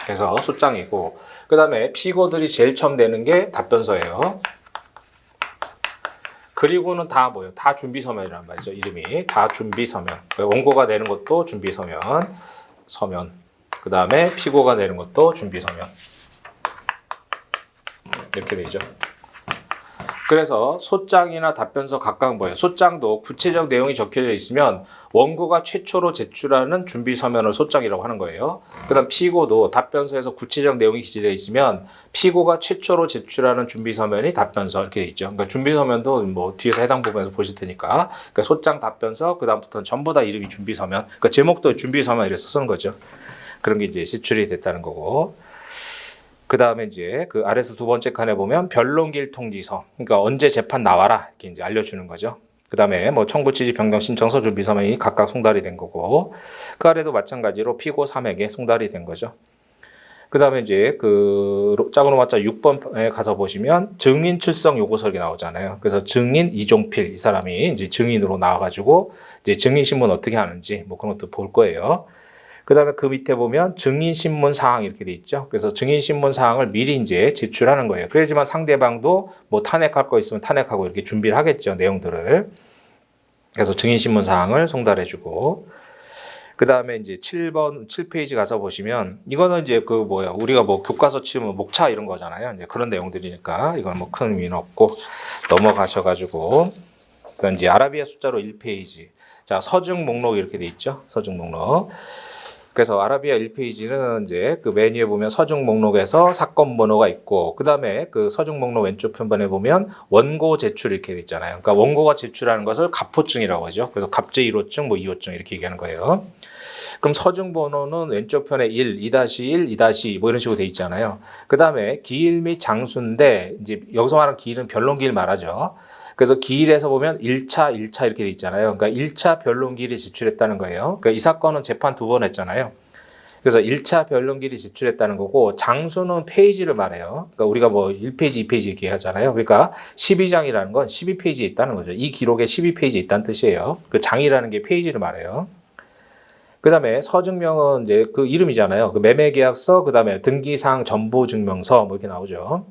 그래서 소장이고, 그 다음에 피고들이 제일 처음 내는 게 답변서예요. 그리고는 다 뭐예요? 다 준비서면이란 말이죠. 이름이 다 준비서면. 원고가 내는 것도 준비서면, 서면. 그 다음에 피고가 내는 것도 준비서면. 이렇게 되죠. 그래서 소장이나 답변서 각각 뭐예요? 소장도 구체적 내용이 적혀져 있으면 원고가 최초로 제출하는 준비 서면을 소장이라고 하는 거예요. 그다음 피고도 답변서에서 구체적 내용이 기재되어 있으면 피고가 최초로 제출하는 준비 서면이 답변서 이렇게 돼 있죠. 그러니까 준비 서면도 뭐 뒤에서 해당 부분에서 보실 테니까. 그러니까 소장, 답변서, 그다음부터는 전부 다 이름이 준비 서면. 그러니까 제목도 준비 서면 이래서 쓰는 거죠. 그런 게 이제 제출이 됐다는 거고. 그 다음에 이제 그 아래서 두 번째 칸에 보면 변론기일 통지서, 그러니까 언제 재판 나와라 이렇게 이제 알려주는 거죠. 그 다음에 뭐 청구 취지 변경 신청서 준비 서면이 각각 송달이 된 거고, 그 아래도 마찬가지로 피고 3에게 송달이 된 거죠. 그 다음에 이제 그 작은 로마자 6번에 가서 보시면 증인 출석 요구서가 나오잖아요. 그래서 증인 이종필 이 사람이 이제 증인으로 나와가지고 이제 증인 신문 어떻게 하는지 뭐 그런 것도 볼 거예요. 그 다음에 그 밑에 보면 증인신문 사항 이렇게 돼 있죠. 그래서 증인신문 사항을 미리 이제 제출하는 거예요. 그래야지만 상대방도 뭐 탄핵할 거 있으면 탄핵하고 이렇게 준비를 하겠죠. 내용들을. 그래서 증인신문 사항을 송달해주고. 그 다음에 이제 7페이지 가서 보시면 이거는 이제 그 뭐야. 우리가 뭐 교과서 치면 목차 이런 거잖아요. 이제 그런 내용들이니까 이건 뭐 큰 의미는 없고 넘어가셔가지고. 그다음 이제 아라비아 숫자로 1페이지. 자, 서증 목록 이렇게 돼 있죠. 서증 목록. 그래서 아라비아 1페이지는 이제 그 메뉴에 보면 서중 목록에서 사건 번호가 있고, 그 다음에 그 서중 목록 왼쪽 편반에 보면 원고 제출 이렇게 돼 있잖아요. 그러니까 원고가 제출하는 것을 갑호증이라고 하죠. 그래서 갑제 1호증, 뭐 2호증 이렇게 얘기하는 거예요. 그럼 서중 번호는 왼쪽 편에 1, 2-1, 2- 뭐 이런 식으로 돼 있잖아요. 그 다음에 기일 및 장수인데 이제 여기서 말하는 기일은 변론기일 말하죠. 그래서 기일에서 보면 1차 이렇게 돼 있잖아요. 그러니까 1차 변론기일이 제출했다는 거예요. 그러니까 이 사건은 재판 2번 했잖아요. 그래서 1차 변론기일이 제출했다는 거고, 장수는 페이지를 말해요. 그러니까 우리가 뭐 1페이지, 2페이지 이렇게 하잖아요. 그러니까 12장이라는 건 12페이지에 있다는 거죠. 이 기록에 12페이지에 있다는 뜻이에요. 그 장이라는 게 페이지를 말해요. 그 다음에 서증명은 이제 그 이름이잖아요. 그 매매계약서, 그 다음에 등기사항 전부증명서 뭐 이렇게 나오죠.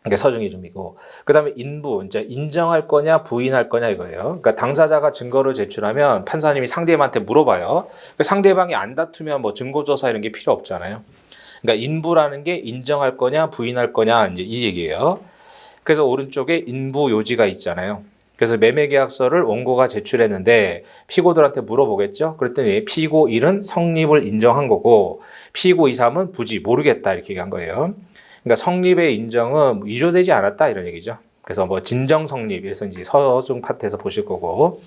이게 서증 이름이고, 그 다음에 인부, 이제 인정할 거냐 부인할 거냐 이거예요. 그러니까 당사자가 증거를 제출하면 판사님이 상대방한테 물어봐요. 상대방이 안 다투면 뭐 증거조사 이런 게 필요 없잖아요. 그러니까 인부라는 게 인정할 거냐 부인할 거냐 이제 이 얘기예요. 그래서 오른쪽에 인부 요지가 있잖아요. 그래서 매매계약서를 원고가 제출했는데 피고들한테 물어보겠죠. 그랬더니 피고 1은 성립을 인정한 거고 피고 2, 3은 부지 모르겠다 이렇게 얘기한 거예요. 그러니까 성립의 인정은 위조되지 않았다 이런 얘기죠. 그래서 뭐 진정 성립 이래서 이제 서중 파트에서 보실 거고.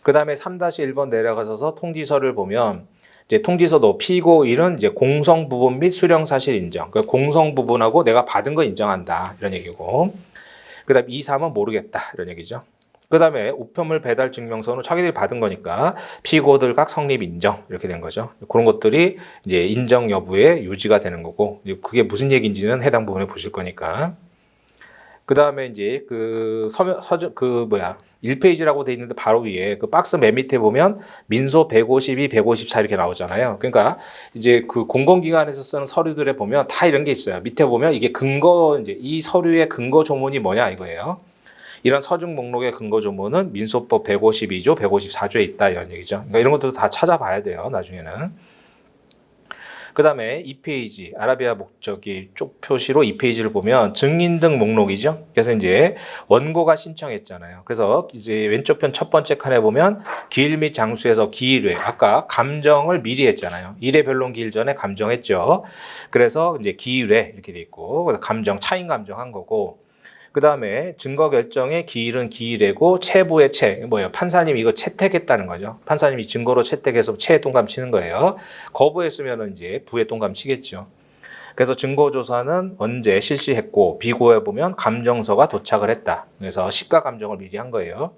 그 다음에 3-1번 내려가셔서 통지서를 보면 이제 통지서도 피고 1은 이제 공성 부분 및 수령 사실 인정. 그러니까 공성 부분하고 내가 받은 거 인정한다 이런 얘기고. 그 다음에 2, 3은 모르겠다 이런 얘기죠. 그 다음에 우편물 배달 증명서는 자기들이 받은 거니까 피고들 각 성립 인정 이렇게 된 거죠. 그런 것들이 이제 인정 여부에 유지가 되는 거고, 그게 무슨 얘기인지는 해당 부분에 보실 거니까. 그 다음에 이제 그 1페이지라고 돼 있는데 바로 위에 그 박스 맨 밑에 보면 민소 152, 154 이렇게 나오잖아요. 그러니까 이제 그 공공기관에서 쓰는 서류들에 보면 다 이런 게 있어요. 밑에 보면 이게 근거, 이제 이 서류의 근거 조문이 뭐냐 이거예요. 이런 서중 목록의 근거 조문은 민소법 152조, 154조에 있다 이런 얘기죠. 그러니까 이런 것도 다 찾아봐야 돼요. 나중에는. 그 다음에 2페이지 아라비아 목적이 쪽 표시로 2페이지를 보면 증인 등 목록이죠. 그래서 이제 원고가 신청했잖아요. 그래서 이제 왼쪽 편 첫 번째 칸에 보면 기일 및 장수에서 기일회, 아까 감정을 미리 했잖아요. 일의 변론 기일 전에 감정했죠. 그래서 이제 기일회 이렇게 돼 있고, 그래서 감정 차인 감정한 거고. 그 다음에 증거 결정의 기일은 기일이고 채부의 채, 뭐예요? 판사님이 이거 채택했다는 거죠. 판사님이 증거로 채택해서 채에 동감 치는 거예요. 거부했으면 이제 부에 동감 치겠죠. 그래서 증거조사는 언제 실시했고 비고에 보면 감정서가 도착을 했다. 그래서 시가 감정을 미리 한 거예요.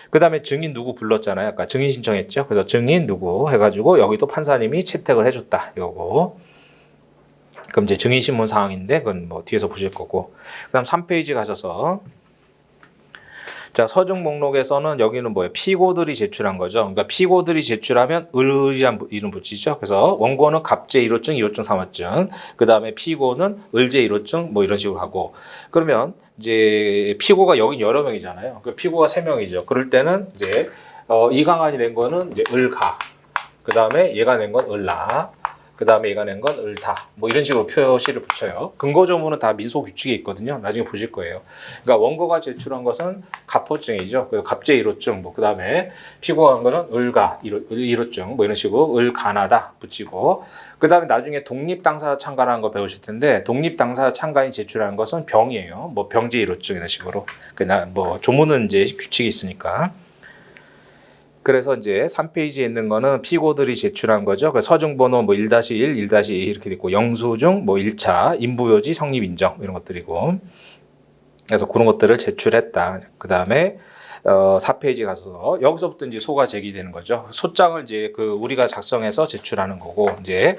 그 다음에 증인 누구 불렀잖아요. 아까 증인 신청했죠. 그래서 증인 누구 해가지고 여기도 판사님이 채택을 해줬다. 이거고. 그럼 이제 증인 신문 사항인데 그건 뭐 뒤에서 보실 거고. 그다음 3페이지 가셔서 자, 서중 목록에서는 여기는 뭐예요? 피고들이 제출한 거죠. 그러니까 피고들이 제출하면 을이란 이름 붙이죠. 그래서 원고는 갑제 1호증, 2호증, 3호증. 그다음에 피고는 을제 1호증 뭐 이런 식으로 하고. 그러면 이제 피고가 여긴 여러 명이잖아요. 그 피고가 3명이죠. 그럴 때는 이제 이강환이 낸 거는 이제 을가. 그다음에 얘가 낸 건 을라. 그 다음에 얘가 낸 건 을다. 뭐 이런 식으로 표시를 붙여요. 근거 조문은 다 민소 규칙에 있거든요. 나중에 보실 거예요. 그러니까 원고가 제출한 것은 갑호증이죠. 그래서 갑제 1호증. 뭐 그 다음에 피고가 한 거는 을가 1호증. 뭐 이런 식으로 을가나다 붙이고. 그 다음에 나중에 독립당사자 참가라는 거 배우실 텐데 독립당사자 참가인이 제출한 것은 병이에요. 뭐 병제 1호증 이런 식으로. 그냥 뭐 조문은 이제 규칙이 있으니까. 그래서 이제 3페이지에 있는 거는 피고들이 제출한 거죠. 서중번호 뭐 1-1, 1-2 이렇게 있고 영수증 뭐 1차 인부요지 성립 인정 이런 것들이고. 그래서 그런 것들을 제출했다. 그다음에 4페이지 가서 여기서부터 이제 소가 제기되는 거죠. 소장을 이제 그 우리가 작성해서 제출하는 거고 이제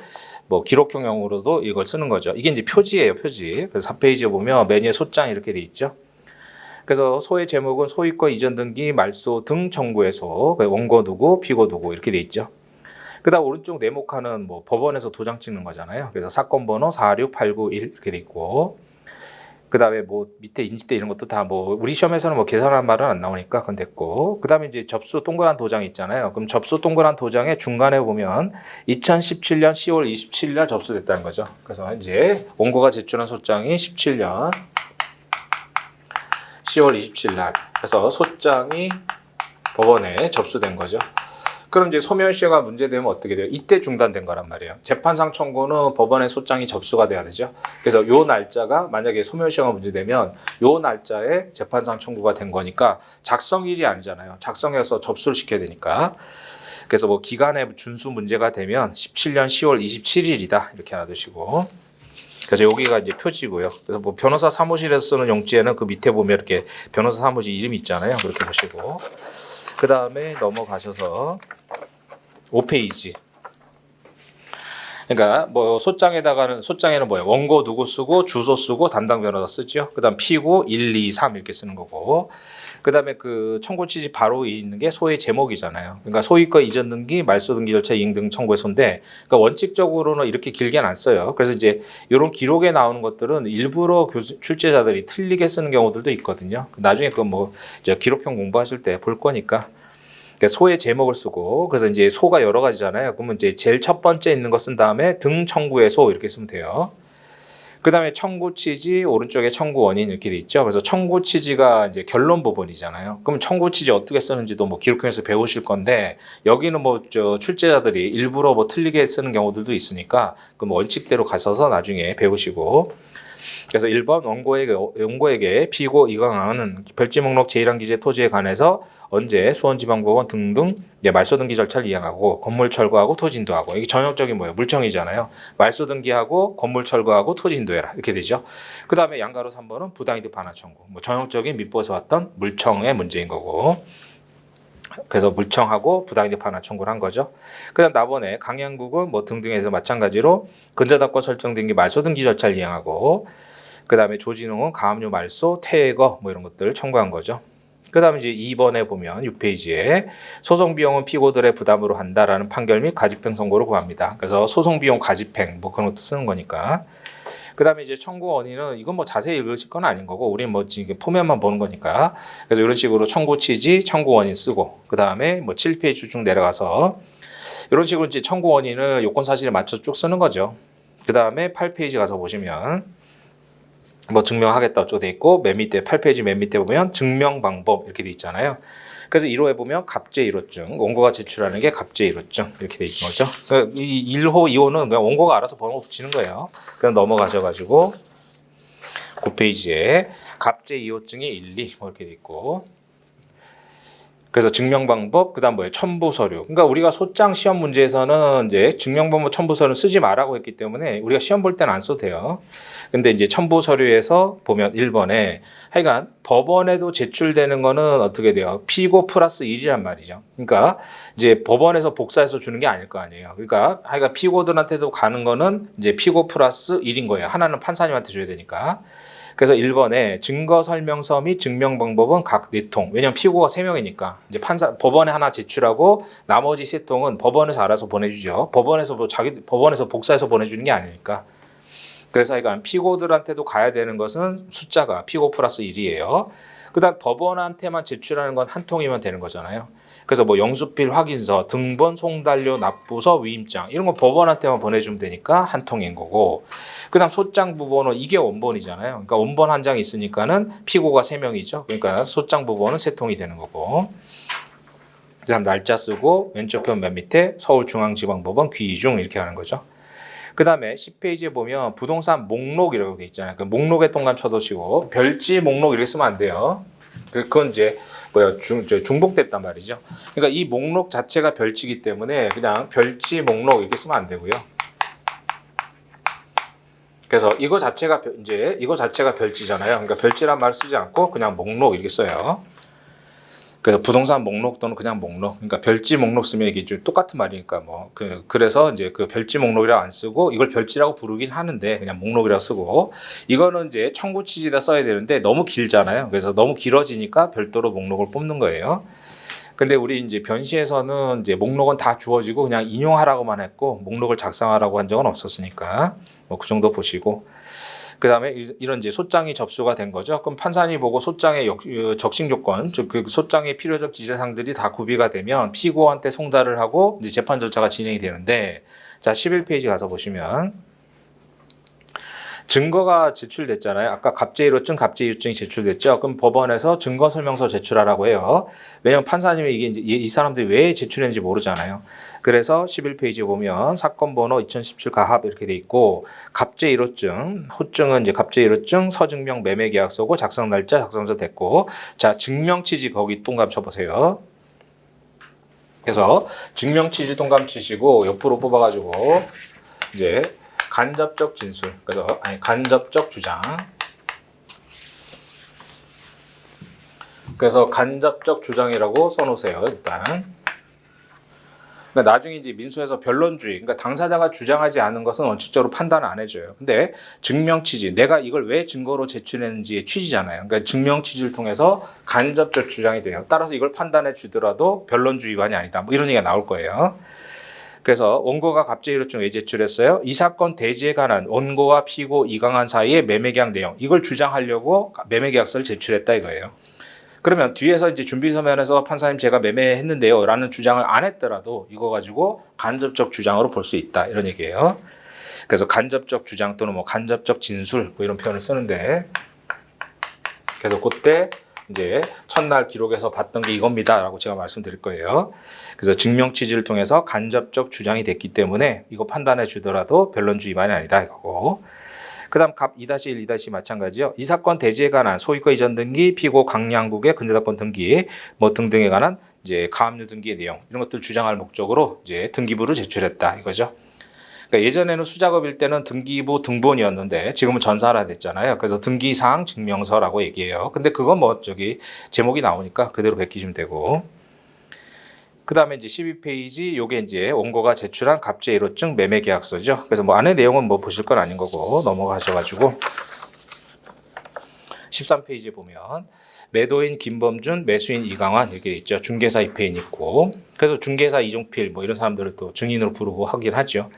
뭐 기록형용으로도 이걸 쓰는 거죠. 이게 이제 표지예요, 표지. 그래서 4페이지에 보면 메뉴에 소장 이렇게 돼 있죠. 그래서 소의 제목은 소유권 이전 등기 말소 등 청구의 소, 원고 누구, 피고 누구 이렇게 돼 있죠. 그다음 오른쪽 네모칸은 뭐 법원에서 도장 찍는 거잖아요. 그래서 사건 번호 46891 이렇게 돼 있고, 그다음에 뭐 밑에 인지대 이런 것도 다 뭐 우리 시험에서는 뭐 계산한 말은 안 나오니까 그건 됐고, 그다음에 이제 접수 동그란 도장이 있잖아요. 그럼 접수 동그란 도장의 중간에 보면 2017년 10월 27일 날 접수됐다는 거죠. 그래서 이제 원고가 제출한 소장이 17년 10월 27일 날. 그래서 소장이 법원에 접수된 거죠. 그럼 이제 소멸시효가 문제되면 어떻게 돼요? 이때 중단된 거란 말이에요. 재판상 청구는 법원에 소장이 접수가 돼야 되죠. 그래서 요 날짜가 만약에 소멸시효가 문제되면 요 날짜에 재판상 청구가 된 거니까 작성일이 아니잖아요. 작성해서 접수를 시켜야 되니까. 그래서 뭐 기간에 준수 문제가 되면 17년 10월 27일이다. 이렇게 알아두시고. 그래서 여기가 이제 표지고요. 그래서 뭐 변호사 사무실에서 쓰는 용지에는 그 밑에 보면 이렇게 변호사 사무실 이름이 있잖아요. 그렇게 보시고. 그 다음에 넘어가셔서 5페이지. 그러니까 뭐 소장에는 뭐예요? 원고 누구 쓰고 주소 쓰고 담당 변호사 쓰죠. 그다음 피고 1, 2, 3 이렇게 쓰는 거고. 그다음에 그 청구 취지 바로 있는 게 소의 제목이잖아요. 그러니까 소유권 이전 등기, 말소 등기 절차 이행 등 청구의 소인데, 그러니까 원칙적으로는 이렇게 길게는 안 써요. 그래서 이제 이런 기록에 나오는 것들은 일부러 출제자들이 틀리게 쓰는 경우들도 있거든요. 나중에 그 뭐 기록형 공부하실 때 볼 거니까. 그러니까 소의 제목을 쓰고, 그래서 이제 소가 여러 가지잖아요. 그러면 이제 제일 첫 번째 있는 거 쓴 다음에 등 청구의 소 이렇게 쓰면 돼요. 그 다음에 청구 취지, 오른쪽에 청구 원인 이렇게 돼 있죠. 그래서 청구 취지가 이제 결론 부분이잖아요. 그럼 청구 취지 어떻게 쓰는지도 뭐 기록형에서 배우실 건데, 여기는 뭐 출제자들이 일부러 뭐 틀리게 쓰는 경우들도 있으니까 그 원칙대로 가셔서 나중에 배우시고. 그래서 1번 원고에게 피고 이강환은 별지 목록 제1항 기재 토지에 관해서 언제 수원지방법원 등등 말소 등기 절차를 이행하고 건물 철거하고 토지 인도하고, 이게 전형적인 뭐예요? 물청이잖아요. 말소 등기하고 건물 철거하고 토지 인도해라 이렇게 되죠. 그 다음에 양가로 3번은 부당이득 반환 청구. 뭐 전형적인 민법에서 왔던 물청의 문제인 거고. 그래서 물청하고 부당이득 반환 청구를 한 거죠. 그다음 나번에 강양국은 뭐 등등에서 마찬가지로 근저당권 설정 등기 말소 등기 절차를 이행하고, 그다음에 조진웅은 가압류 말소 퇴거 뭐 이런 것들을 청구한 거죠. 그다음에 이제 2번에 보면 6페이지에 소송 비용은 피고들의 부담으로 한다라는 판결 및 가집행 선고를 구합니다. 그래서 소송 비용 가집행 뭐 그런 것도 쓰는 거니까. 그다음에 이제 청구 원인은 이건 뭐 자세히 읽으실 건 아닌 거고 우리는 뭐 지금 포맷만 보는 거니까. 그래서 이런 식으로 청구 취지, 청구 원인 쓰고, 그다음에 뭐 7페이지 쭉 내려가서 이런 식으로 이제 청구 원인을 요건 사실에 맞춰 쭉 쓰는 거죠. 그다음에 8페이지 가서 보시면 뭐 증명하겠다 어쩌고 돼 있고, 맨 밑에 8페이지 맨 밑에 보면 증명 방법 이렇게 돼 있잖아요. 그래서 1호에 보면 갑제 1호증, 원고가 제출하는 게 갑제 1호증 이렇게 돼 있는 거죠. 이 1호, 2호는 그냥 원고가 알아서 번호 붙이는 거예요. 그냥 넘어가셔가지고 9페이지에 갑제 2호증이 1, 2 뭐 이렇게 돼 있고, 그래서 증명 방법, 그다음 뭐예요? 첨부 서류. 그러니까 우리가 소장 시험 문제에서는 이제 증명 방법 첨부 서류 쓰지 말라고 했기 때문에 우리가 시험 볼 때는 안 써도 돼요. 근데 이제 첨부 서류에서 보면 1번에 하여간 법원에도 제출되는 거는 어떻게 돼요? 피고 플러스 1이란 말이죠. 그러니까 이제 법원에서 복사해서 주는 게 아닐 거 아니에요. 그러니까 하여간 피고들한테도 가는 거는 이제 피고 플러스 1인 거예요. 하나는 판사님한테 줘야 되니까. 그래서 1번에 증거 설명서 및 증명 방법은 각 4통. 왜냐면 피고가 3명이니까. 이제 법원에 하나 제출하고 나머지 3통은 법원에서 알아서 보내주죠. 법원에서 법원에서 복사해서 보내주는 게 아니니까. 그래서 이건 피고들한테도 가야 되는 것은 숫자가 피고 플러스 1이에요. 그다음 법원한테만 제출하는 건 한 통이면 되는 거잖아요. 그래서 뭐 영수필 확인서, 등본, 송달료, 납부서, 위임장 이런 거 법원한테만 보내주면 되니까 한 통인 거고, 그다음 소장부 번호 이게 원본이잖아요. 그러니까 원본 한 장 있으니까는 피고가 3명이죠. 그러니까 소장부 번호는 3통이 되는 거고. 그다음 날짜 쓰고 왼쪽편 맨 밑에 서울중앙지방법원 귀중 이렇게 하는 거죠. 그다음에 10페이지에 보면 부동산 목록이라고 돼 있잖아요. 그 목록에 동감 쳐두시고 별지 목록 이렇게 쓰면 안 돼요. 그건 이제 중복됐단 말이죠. 그러니까 이 목록 자체가 별지이기 때문에 그냥 별지 목록 이렇게 쓰면 안 되고요. 그래서 이거 자체가 별지잖아요. 그러니까 별지란 말을 쓰지 않고 그냥 목록 이렇게 써요. 그래서 부동산 목록 또는 그냥 목록, 그러니까 별지 목록 쓰면 이게 좀 똑같은 말이니까 그래서 이제 그 별지 목록이라고 안 쓰고 이걸 별지라고 부르긴 하는데 그냥 목록이라고 쓰고, 이거는 이제 청구 취지에다 써야 되는데 너무 길잖아요. 그래서 너무 길어지니까 별도로 목록을 뽑는 거예요. 근데 우리 이제 변시에서는 이제 목록은 다 주어지고 그냥 인용하라고만 했고 목록을 작성하라고 한 적은 없었으니까 뭐 그 정도 보시고. 그 다음에 이런 이제 소장이 접수가 된 거죠. 그럼 판사님 보고 소장의 적신 조건, 즉 그 소장의 필요적 기재사항들이 다 구비가 되면 피고한테 송달을 하고 이제 재판 절차가 진행이 되는데, 자 11페이지 가서 보시면 증거가 제출됐잖아요. 아까 갑제의료증, 갑제이유증이 제출됐죠. 그럼 법원에서 증거설명서 제출하라고 해요. 왜냐하면 판사님이 이게 이제 이 사람들이 왜 제출했는지 모르잖아요. 그래서 11페이지 보면 사건 번호 2017 가합 이렇게 돼 있고, 갑제의료증, 호증은 이제 갑제의료증, 서증명 매매계약서고 작성 날짜, 작성자 됐고, 자 증명취지 거기 동감 쳐보세요. 그래서 증명취지 동감 치시고 옆으로 뽑아가지고 이제 간접적 진술, 그래서 간접적 주장. 그래서 간접적 주장이라고 써놓으세요. 일단. 그러니까 나중에 이제 민소에서 변론주의, 그러니까 당사자가 주장하지 않은 것은 원칙적으로 판단을 안 해줘요. 근데 증명 취지, 내가 이걸 왜 증거로 제출했는지의 취지잖아요. 그러니까 증명 취지를 통해서 간접적 주장이 돼요. 따라서 이걸 판단해 주더라도 변론주의 위반이 아니다. 뭐 이런 얘기가 나올 거예요. 그래서 원고가 갑제의료증 왜 제출했어요? 이 사건 대지에 관한 원고와 피고 이강한 사이의 매매계약 내용, 이걸 주장하려고 매매계약서를 제출했다 이거예요. 그러면 뒤에서 이제 준비 서면에서 판사님 제가 매매했는데요 라는 주장을 안 했더라도 이거 가지고 간접적 주장으로 볼 수 있다 이런 얘기예요. 그래서 간접적 주장 또는 뭐 간접적 진술 뭐 이런 표현을 쓰는데, 그래서 그때 이제 첫날 기록에서 봤던 게 이겁니다라고 제가 말씀드릴 거예요. 그래서 증명 취지를 통해서 간접적 주장이 됐기 때문에 이거 판단해 주더라도 변론주의 위반이 아니다 이거고. 그다음 갑 2-1, 2- 마찬가지요. 이 사건 대지에 관한 소유권 이전 등기, 피고 강량국의 근저당권 등기 뭐 등등에 관한 이제 가압류 등기의 내용 이런 것들 주장할 목적으로 이제 등기부를 제출했다 이거죠. 그러니까 예전에는 수작업일 때는 등기부 등본이었는데 지금은 전산화 됐잖아요. 그래서 등기사항 증명서라고 얘기해요. 근데 그건 뭐 제목이 나오니까 그대로 베끼시면 되고. 그 다음에 이제 12페이지 요게 이제 원고가 제출한 갑제의료증 매매계약서죠. 그래서 뭐 안에 내용은 뭐 보실 건 아닌 거고 넘어가셔가지고 13페이지에 보면 매도인 김범준, 매수인 이강환 이렇게 있죠. 중개사 이패인 있고, 그래서 중개사 이종필 뭐 이런 사람들을 또 증인으로 부르고 하긴 하죠.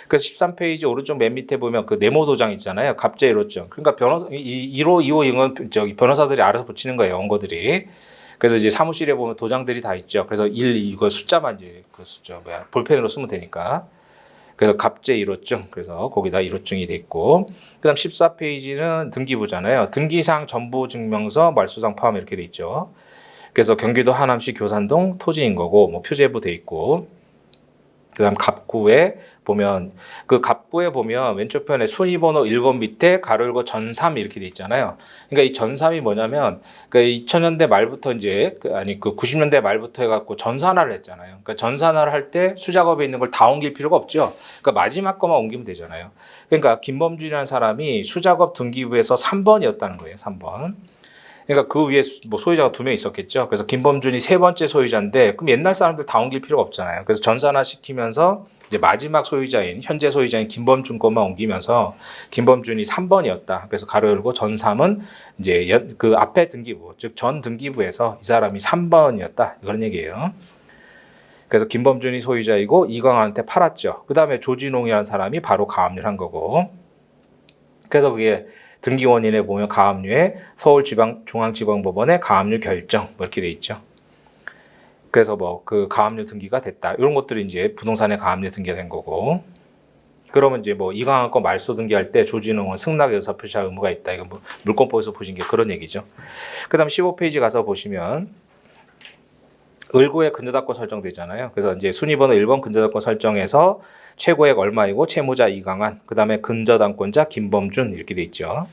그래서 13페이지 오른쪽 맨 밑에 보면 그 네모 도장 있잖아요. 갑제의료증. 그러니까 1호, 2호 이건 변호사들이 알아서 붙이는 거예요. 원고들이. 그래서 이제 사무실에 보면 도장들이 다 있죠. 그래서 1, 2 이거 숫자만 이제 그 숫자 볼펜으로 쓰면 되니까. 그래서 갑제의료증. 그래서 거기다 의료증이 돼 있고. 그다음 14페이지는 등기부잖아요. 등기사항 전부증명서, 말소상 포함 이렇게 돼 있죠. 그래서 경기도 하남시 교산동 토지인 거고 뭐 표제부 돼 있고. 그다음 갑구에 보면 그 갑구에 보면 왼쪽 편에 순위번호 1번 밑에 가로 열고 전3 이렇게 돼 있잖아요. 그러니까 이 전3이 뭐냐면 그러니까 2000년대 말부터 이제 그 90년대 말부터 해갖고 전산화를 했잖아요. 그러니까 전산화를 할 때 수작업에 있는 걸 다 옮길 필요가 없죠. 그러니까 마지막 거만 옮기면 되잖아요. 그러니까 김범준이라는 사람이 수작업 등기부에서 3번이었다는 거예요. 3번. 그러니까 그 위에 뭐 소유자가 2명 있었겠죠. 그래서 김범준이 3번째 소유자인데 그럼 옛날 사람들 다 옮길 필요가 없잖아요. 그래서 전산화 시키면서 이제 마지막 소유자인 현재 소유자인 김범준 것만 옮기면서 김범준이 3번이었다. 그래서 가로 열고 전3은 이제 그 앞에 등기부 즉 전 등기부에서 이 사람이 3번이었다. 그런 얘기예요. 그래서 김범준이 소유자이고 이광환한테 팔았죠. 그 다음에 조진홍이라는 사람이 바로 가압류를 한 거고. 그래서 그게 등기원인에 보면 가압류에 서울중앙지방법원의 가압류 결정 뭐 이렇게 돼 있죠. 그래서 뭐 그 가압류 등기가 됐다. 이런 것들이 이제 부동산의 가압류 등기가 된 거고. 그러면 이제 뭐 이강한 거 말소 등기할 때 조진웅은 승낙 의사 표시할 의무가 있다. 이거 뭐 물권법에서 보신 게 그런 얘기죠. 그다음 15페이지 가서 보시면 을고의 근저당권 설정되잖아요. 그래서 이제 순위번호 1번 근저당권 설정해서 최고액 얼마이고 채무자 이강한, 그다음에 근저당권자 김범준 이렇게 돼 있죠.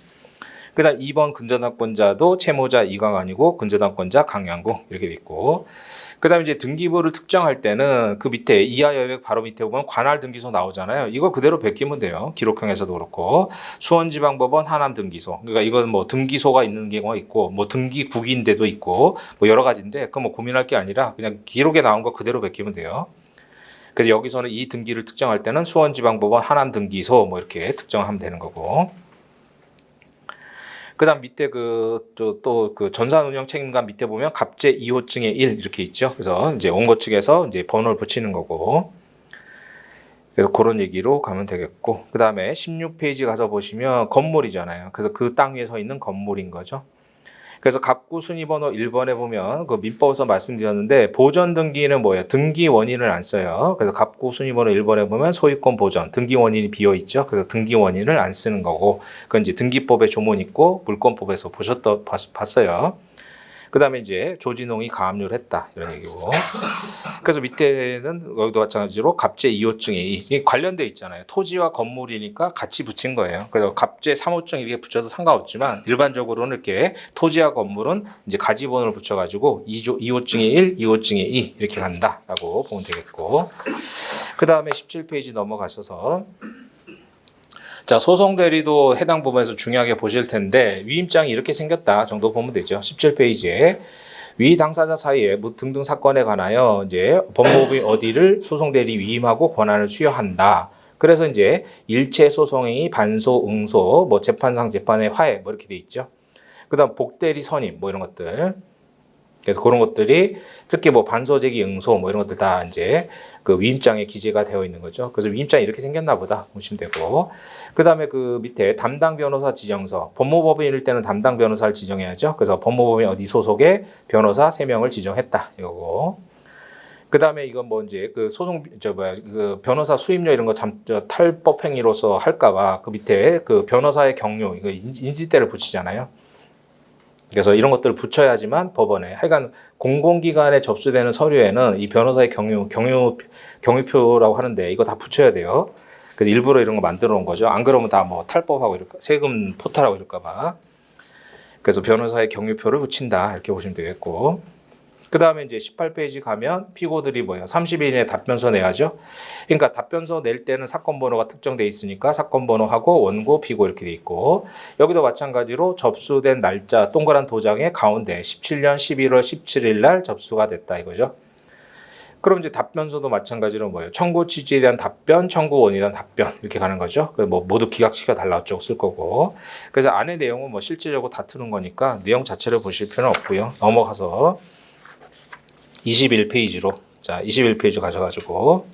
그다음 2번 근저당권자도 채무자 이강한이고 근저당권자 강양구 이렇게 돼 있고. 그다음에 이제 등기부를 특정할 때는 그 밑에 이하 여백 바로 밑에 보면 관할 등기소 나오잖아요. 이거 그대로 베끼면 돼요. 기록형에서도 그렇고 수원지방법원 하남 등기소. 그러니까 이건 뭐 등기소가 있는 경우가 있고 뭐 등기국인데도 있고 뭐 여러 가지인데 그거 뭐 고민할 게 아니라 그냥 기록에 나온 거 그대로 베끼면 돼요. 그래서 여기서는 이 등기를 특정할 때는 수원지방법원 하남 등기소 뭐 이렇게 특정하면 되는 거고. 그다음 밑에 또 그 전산 운영 책임관 밑에 보면 갑재 2호증의 1 이렇게 있죠. 그래서 이제 원고 측에서 이제 번호를 붙이는 거고. 그래서 그런 얘기로 가면 되겠고. 그다음에 16페이지 가서 보시면 건물이잖아요. 그래서 그 땅 위에 서 있는 건물인 거죠. 그래서 갑구 순위번호 1번에 보면 그 민법에서 말씀드렸는데 보전 등기는 뭐예요? 등기 원인을 안 써요. 그래서 갑구 순위번호 1번에 보면 소유권 보전, 등기 원인이 비어 있죠. 그래서 등기 원인을 안 쓰는 거고, 그건 이제 등기법에 조문 있고 물권법에서 봤어요. 그다음에 이제 조진홍이 가압류를 했다 이런 얘기고. 그래서 밑에는 여기도 마찬가지로 갑재 2호증의 2 관련돼 있잖아요. 토지와 건물이니까 같이 붙인 거예요. 그래서 갑재 3호증 이렇게 붙여도 상관없지만 일반적으로는 이렇게 토지와 건물은 이제 가지번호를 붙여가지고 2호증의 1, 2호증의 2 이렇게 간다라고 보면 되겠고. 그 다음에 17페이지 넘어가셔서. 자, 소송 대리도 해당 부분에서 중요하게 보실 텐데 위임장이 이렇게 생겼다 정도 보면 되죠. 17페이지에 위 당사자 사이에 등등 사건에 관하여 이제 법무법인 어디를 소송 대리 위임하고 권한을 수여한다. 그래서 이제 일체 소송행위 반소 응소 뭐 재판상 재판의 화해 뭐 이렇게 돼 있죠. 그다음 복대리 선임 뭐 이런 것들. 그래서 그런 것들이 특히 뭐 반소제기 응소 뭐 이런 것들 다 이제 그 위임장에 기재가 되어 있는 거죠. 그래서 위임장이 이렇게 생겼나 보다 보시면 되고. 그다음에 그 밑에 담당 변호사 지정서. 법무법인일 때는 담당 변호사를 지정해야죠. 그래서 법무법인 어디 소속의 변호사 3명을 지정했다. 이거고. 그다음에 이건 뭐 이제 그 소송 그 변호사 수임료 이런 거 탈법 행위로서 할까 봐 그 밑에 그 변호사의 경료 이거 인지대를 붙이잖아요. 그래서 이런 것들을 붙여야지만 법원에 하여간 공공기관에 접수되는 서류에는 이 변호사의 경유표라고 하는데 이거 다 붙여야 돼요. 그래서 일부러 이런 거 만들어 놓은 거죠. 안 그러면 다 뭐 탈법하고 이럴까 세금 포탈하고 이럴까 봐. 그래서 변호사의 경유표를 붙인다 이렇게 보시면 되겠고. 그 다음에 이제 18페이지 가면 피고들이 뭐예요? 30일 이내에 답변서 내야죠. 그러니까 답변서 낼 때는 사건 번호가 특정돼 있으니까 사건 번호하고 원고, 피고 이렇게 돼 있고 여기도 마찬가지로 접수된 날짜 동그란 도장의 가운데 17년 11월 17일 날 접수가 됐다 이거죠. 그럼 이제 답변서도 마찬가지로 뭐예요? 청구 취지에 대한 답변, 청구 원인에 대한 답변 이렇게 가는 거죠. 뭐 모두 기각시켜 달라 어쩌고 쓸 거고. 그래서 안에 내용은 뭐 실질적으로 다투는 거니까 내용 자체를 보실 필요는 없고요. 넘어가서 21페이지로 자 21페이지 가셔가지고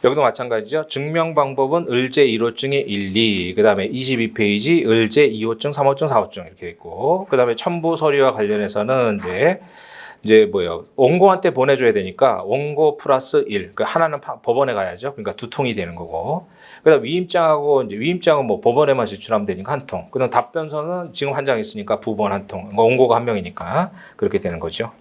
여기도 마찬가지죠. 증명 방법은 을제 1호증의 1, 2 그 다음에 22페이지 을제 2호증, 3호증, 4호증 이렇게 있고 그 다음에 첨부 서류와 관련해서는 이제 뭐예요? 원고한테 보내줘야 되니까 원고 플러스 1 그 하나는 법원에 가야죠. 그러니까 2통이 되는 거고 그다음 위임장하고 이제 위임장은 뭐 법원에만 제출하면 되니까 1통. 그다음 답변서는 지금 한 장 있으니까 부본 1통. 원고가 1명이니까 그렇게 되는 거죠.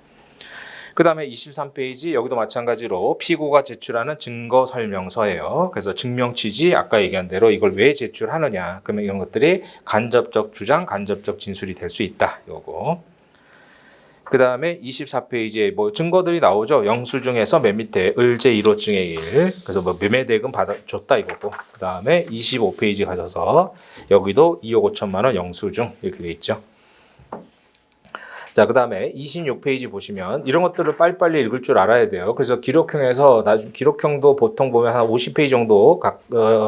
그다음에 23페이지 여기도 마찬가지로 피고가 제출하는 증거 설명서예요. 그래서 증명 취지 아까 얘기한 대로 이걸 왜 제출하느냐. 그러면 이런 것들이 간접적 주장, 간접적 진술이 될 수 있다. 요거. 그다음에 24페이지에 뭐 증거들이 나오죠. 영수증에서 맨 밑에 을제 1호증의 1. 그래서 뭐 매매대금 받아줬다 이거고. 그다음에 25페이지 가셔서 여기도 2억 5천만 원 영수증 이렇게 돼 있죠. 자, 그 다음에 26페이지 보시면 이런 것들을 빨리빨리 읽을 줄 알아야 돼요. 그래서 기록형에서 나중 기록형도 보통 보면 한 50페이지 정도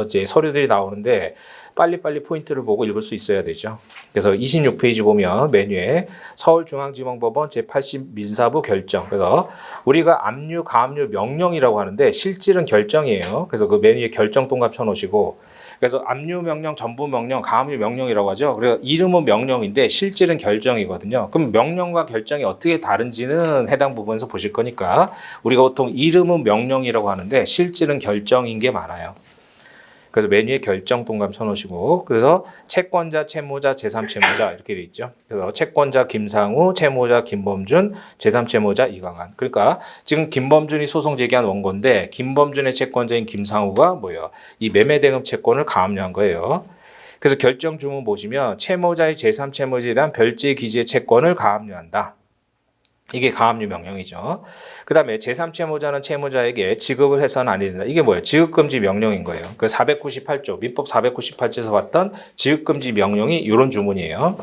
이제 서류들이 나오는데 빨리빨리 포인트를 보고 읽을 수 있어야 되죠. 그래서 26페이지 보면 메뉴에 서울중앙지방법원 제80 민사부 결정. 그래서 우리가 압류, 가압류 명령이라고 하는데 실질은 결정이에요. 그래서 그 메뉴에 결정 동그라미 쳐놓으시고 그래서 압류 명령, 전부 명령, 가압류 명령이라고 하죠. 그래서 이름은 명령인데 실질은 결정이거든요. 그럼 명령과 결정이 어떻게 다른지는 해당 부분에서 보실 거니까 우리가 보통 이름은 명령이라고 하는데 실질은 결정인 게 많아요. 그래서 메뉴에 결정 동그라미 쳐놓으시고 그래서 채권자, 채무자, 제3채무자 이렇게 돼 있죠. 그래서 채권자 김상우, 채무자 김범준, 제3채무자 이강한. 그러니까 지금 김범준이 소송 제기한 원고인데 김범준의 채권자인 김상우가 뭐예요? 이 매매대금 채권을 가압류한 거예요. 그래서 결정 주문 보시면 채무자의 제3채무자에 대한 별지 기지의 채권을 가압류한다. 이게 가압류 명령이죠. 그 다음에 제3채무자는 채무자에게 지급을 해서는 안 된다. 이게 뭐예요? 지급금지 명령인 거예요. 그 498조, 민법 498조에서 봤던 지급금지 명령이 이런 주문이에요.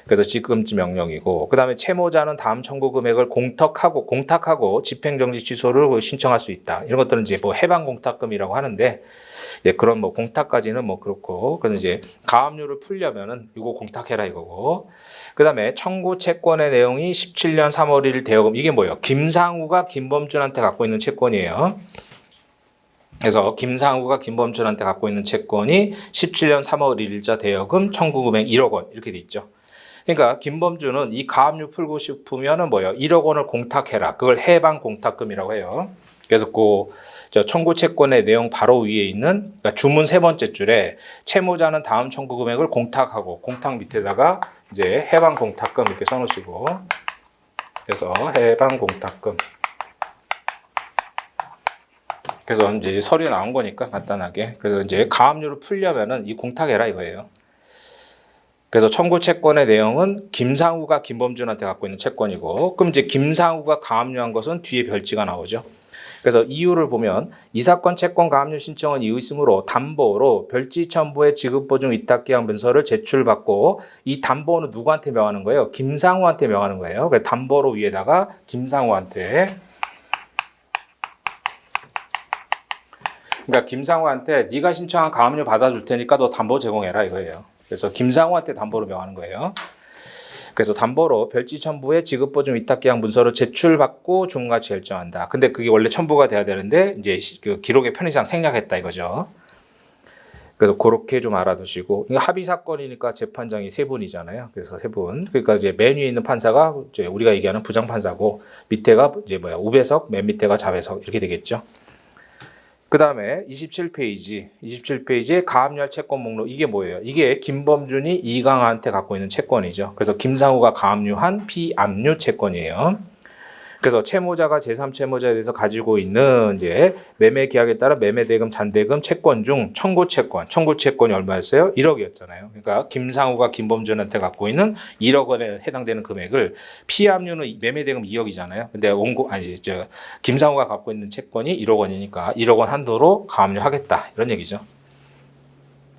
그래서 지급금지 명령이고, 그 다음에 채무자는 다음 청구 금액을 공탁하고 집행정지 취소를 신청할 수 있다. 이런 것들은 이제 뭐 해방공탁금이라고 하는데, 예, 그런 뭐 공탁까지는 뭐 그렇고, 그래서 이제 가압류를 풀려면은 이거 공탁해라 이거고. 그 다음에 청구 채권의 내용이 17년 3월 1일 대여금. 이게 뭐예요? 김상우가 김범준한테 갖고 있는 채권이에요. 그래서 김상우가 김범준한테 갖고 있는 채권이 17년 3월 1일자 대여금 청구 금액 1억 원 이렇게 돼 있죠. 그러니까 김범준은 이 가압류 풀고 싶으면은 뭐예요? 1억 원을 공탁해라. 그걸 해방 공탁금이라고 해요. 그래서 청구 채권의 내용 바로 위에 있는 그러니까 주문 세 번째 줄에 채무자는 다음 청구 금액을 공탁하고 공탁 밑에다가 이제 해방 공탁금 이렇게 써놓으시고 그래서 해방 공탁금 그래서 이제 서류에 나온 거니까 간단하게 그래서 이제 가압류를 풀려면은 이 공탁해라 이거예요. 그래서 청구 채권의 내용은 김상우가 김범준한테 갖고 있는 채권이고 그럼 이제 김상우가 가압류한 것은 뒤에 별지가 나오죠. 그래서 이유를 보면 이 사건 채권 가압류 신청은 이의심으로 담보로 별지 첨부의 지급보증 위탁계약 문서를 제출받고 이 담보는 누구한테 명하는 거예요? 김상우한테 명하는 거예요. 그래서 담보로 위에다가 김상우한테 그러니까 김상우한테 네가 신청한 가압류 받아줄 테니까 너 담보 제공해라 이거예요. 그래서 김상우한테 담보로 명하는 거예요. 그래서 담보로 별지 첨부의 지급보증 위탁계약 문서를 제출받고 주문가치 결정한다. 근데 그게 원래 첨부가 돼야 되는데 이제 그 기록의 편의상 생략했다 이거죠. 그래서 그렇게 좀 알아두시고 합의 사건이니까 재판장이 세 분이잖아요. 그래서 세 분. 그러니까 이제 맨 위에 있는 판사가 이제 우리가 얘기하는 부장 판사고 밑에가 이제 우배석, 맨 밑에가 자배석 이렇게 되겠죠. 그 다음에 27페이지에 가압류할 채권 목록 이게 뭐예요? 이게 김범준이 이강한테 갖고 있는 채권이죠. 그래서 김상우가 가압류한 피압류 채권이에요. 그래서 채무자가 제3채무자에 대해서 가지고 있는 이제 매매 계약에 따라 매매대금, 잔대금, 채권 중 청구채권이 얼마였어요? 1억이었잖아요. 그러니까 김상우가 김범준한테 갖고 있는 1억 원에 해당되는 금액을 피압류는 매매대금 2억이잖아요. 근데 김상우가 갖고 있는 채권이 1억 원이니까 1억 원 한도로 가압류하겠다 이런 얘기죠.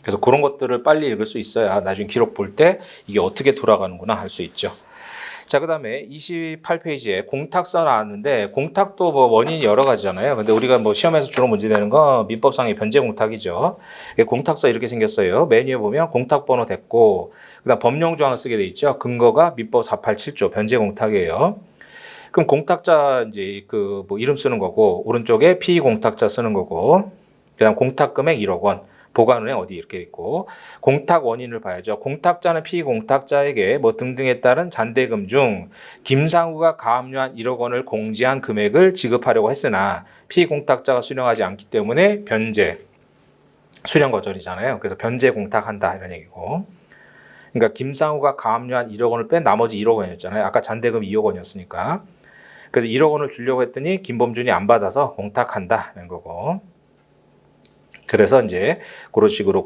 그래서 그런 것들을 빨리 읽을 수 있어야 나중에 기록 볼 때 이게 어떻게 돌아가는구나 할 수 있죠. 자, 그 다음에 28페이지에 공탁서 나왔는데 공탁도 뭐 원인이 여러 가지잖아요. 근데 우리가 뭐 시험에서 주로 문제 내는 건 민법상의 변제 공탁이죠. 공탁서 이렇게 생겼어요. 메뉴에 보면 공탁 번호 됐고 그다음 법령 조항을 쓰게 돼 있죠. 근거가 민법 487조 변제 공탁이에요. 그럼 공탁자 이제 그 뭐 이름 쓰는 거고 오른쪽에 피공탁자 쓰는 거고 그다음 공탁 금액 1억 원. 보관은행 어디 이렇게 있고 공탁 원인을 봐야죠. 공탁자는 피공탁자에게 뭐 등등에 따른 잔대금 중 김상우가 가압류한 1억 원을 공제한 금액을 지급하려고 했으나 피공탁자가 수령하지 않기 때문에 변제 수령 거절이잖아요. 그래서 변제 공탁한다 이런 얘기고. 그러니까 김상우가 가압류한 1억 원을 뺀 나머지 1억 원이었잖아요. 아까 잔대금 2억 원이었으니까. 그래서 1억 원을 주려고 했더니 김범준이 안 받아서 공탁한다는 거고. 그래서 이제 그런 식으로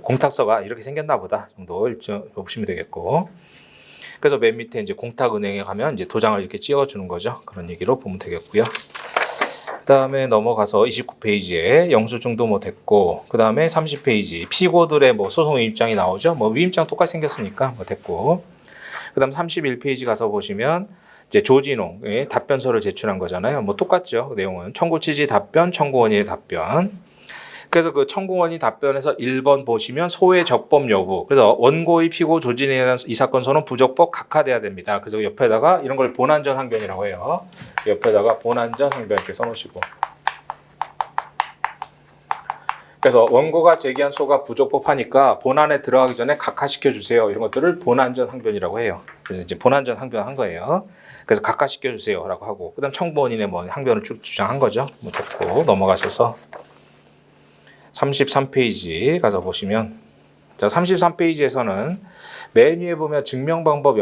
공탁서가 이렇게 생겼나 보다 정도 보시면 되겠고. 그래서 맨 밑에 이제 공탁은행에 가면 이제 도장을 이렇게 찍어주는 거죠. 그런 얘기로 보면 되겠고요. 그다음에 넘어가서 29페이지에 영수증도 뭐 됐고, 그다음에 30페이지 피고들의 뭐 소송 위임장이 나오죠. 뭐 위임장 똑같이 생겼으니까 뭐 됐고. 그다음 31페이지 가서 보시면 이제 조진홍의 답변서를 제출한 거잖아요. 뭐 똑같죠. 내용은 청구 취지 답변, 청구원인의 답변. 그래서 그 청구원이 답변에서 1번 보시면 소외 적법 여부. 그래서 원고의 피고 조진에 대한 이 사건 소는 부적법 각하돼야 됩니다. 그래서 옆에다가 이런 걸 본안전 항변이라고 해요. 옆에다가 본안전 항변 이렇게 써놓으시고. 그래서 원고가 제기한 소가 부적법하니까 본안에 들어가기 전에 각하시켜 주세요. 이런 것들을 본안전 항변이라고 해요. 그래서 이제 본안전 항변한 거예요. 그래서 각하시켜 주세요라고 하고, 그다음 청구원인의 뭐 항변을 쭉 주장한 거죠. 뭐 됐고 넘어가셔서 33페이지 가서 보시면, 자 33페이지에서는 맨 위에 보면 증명방법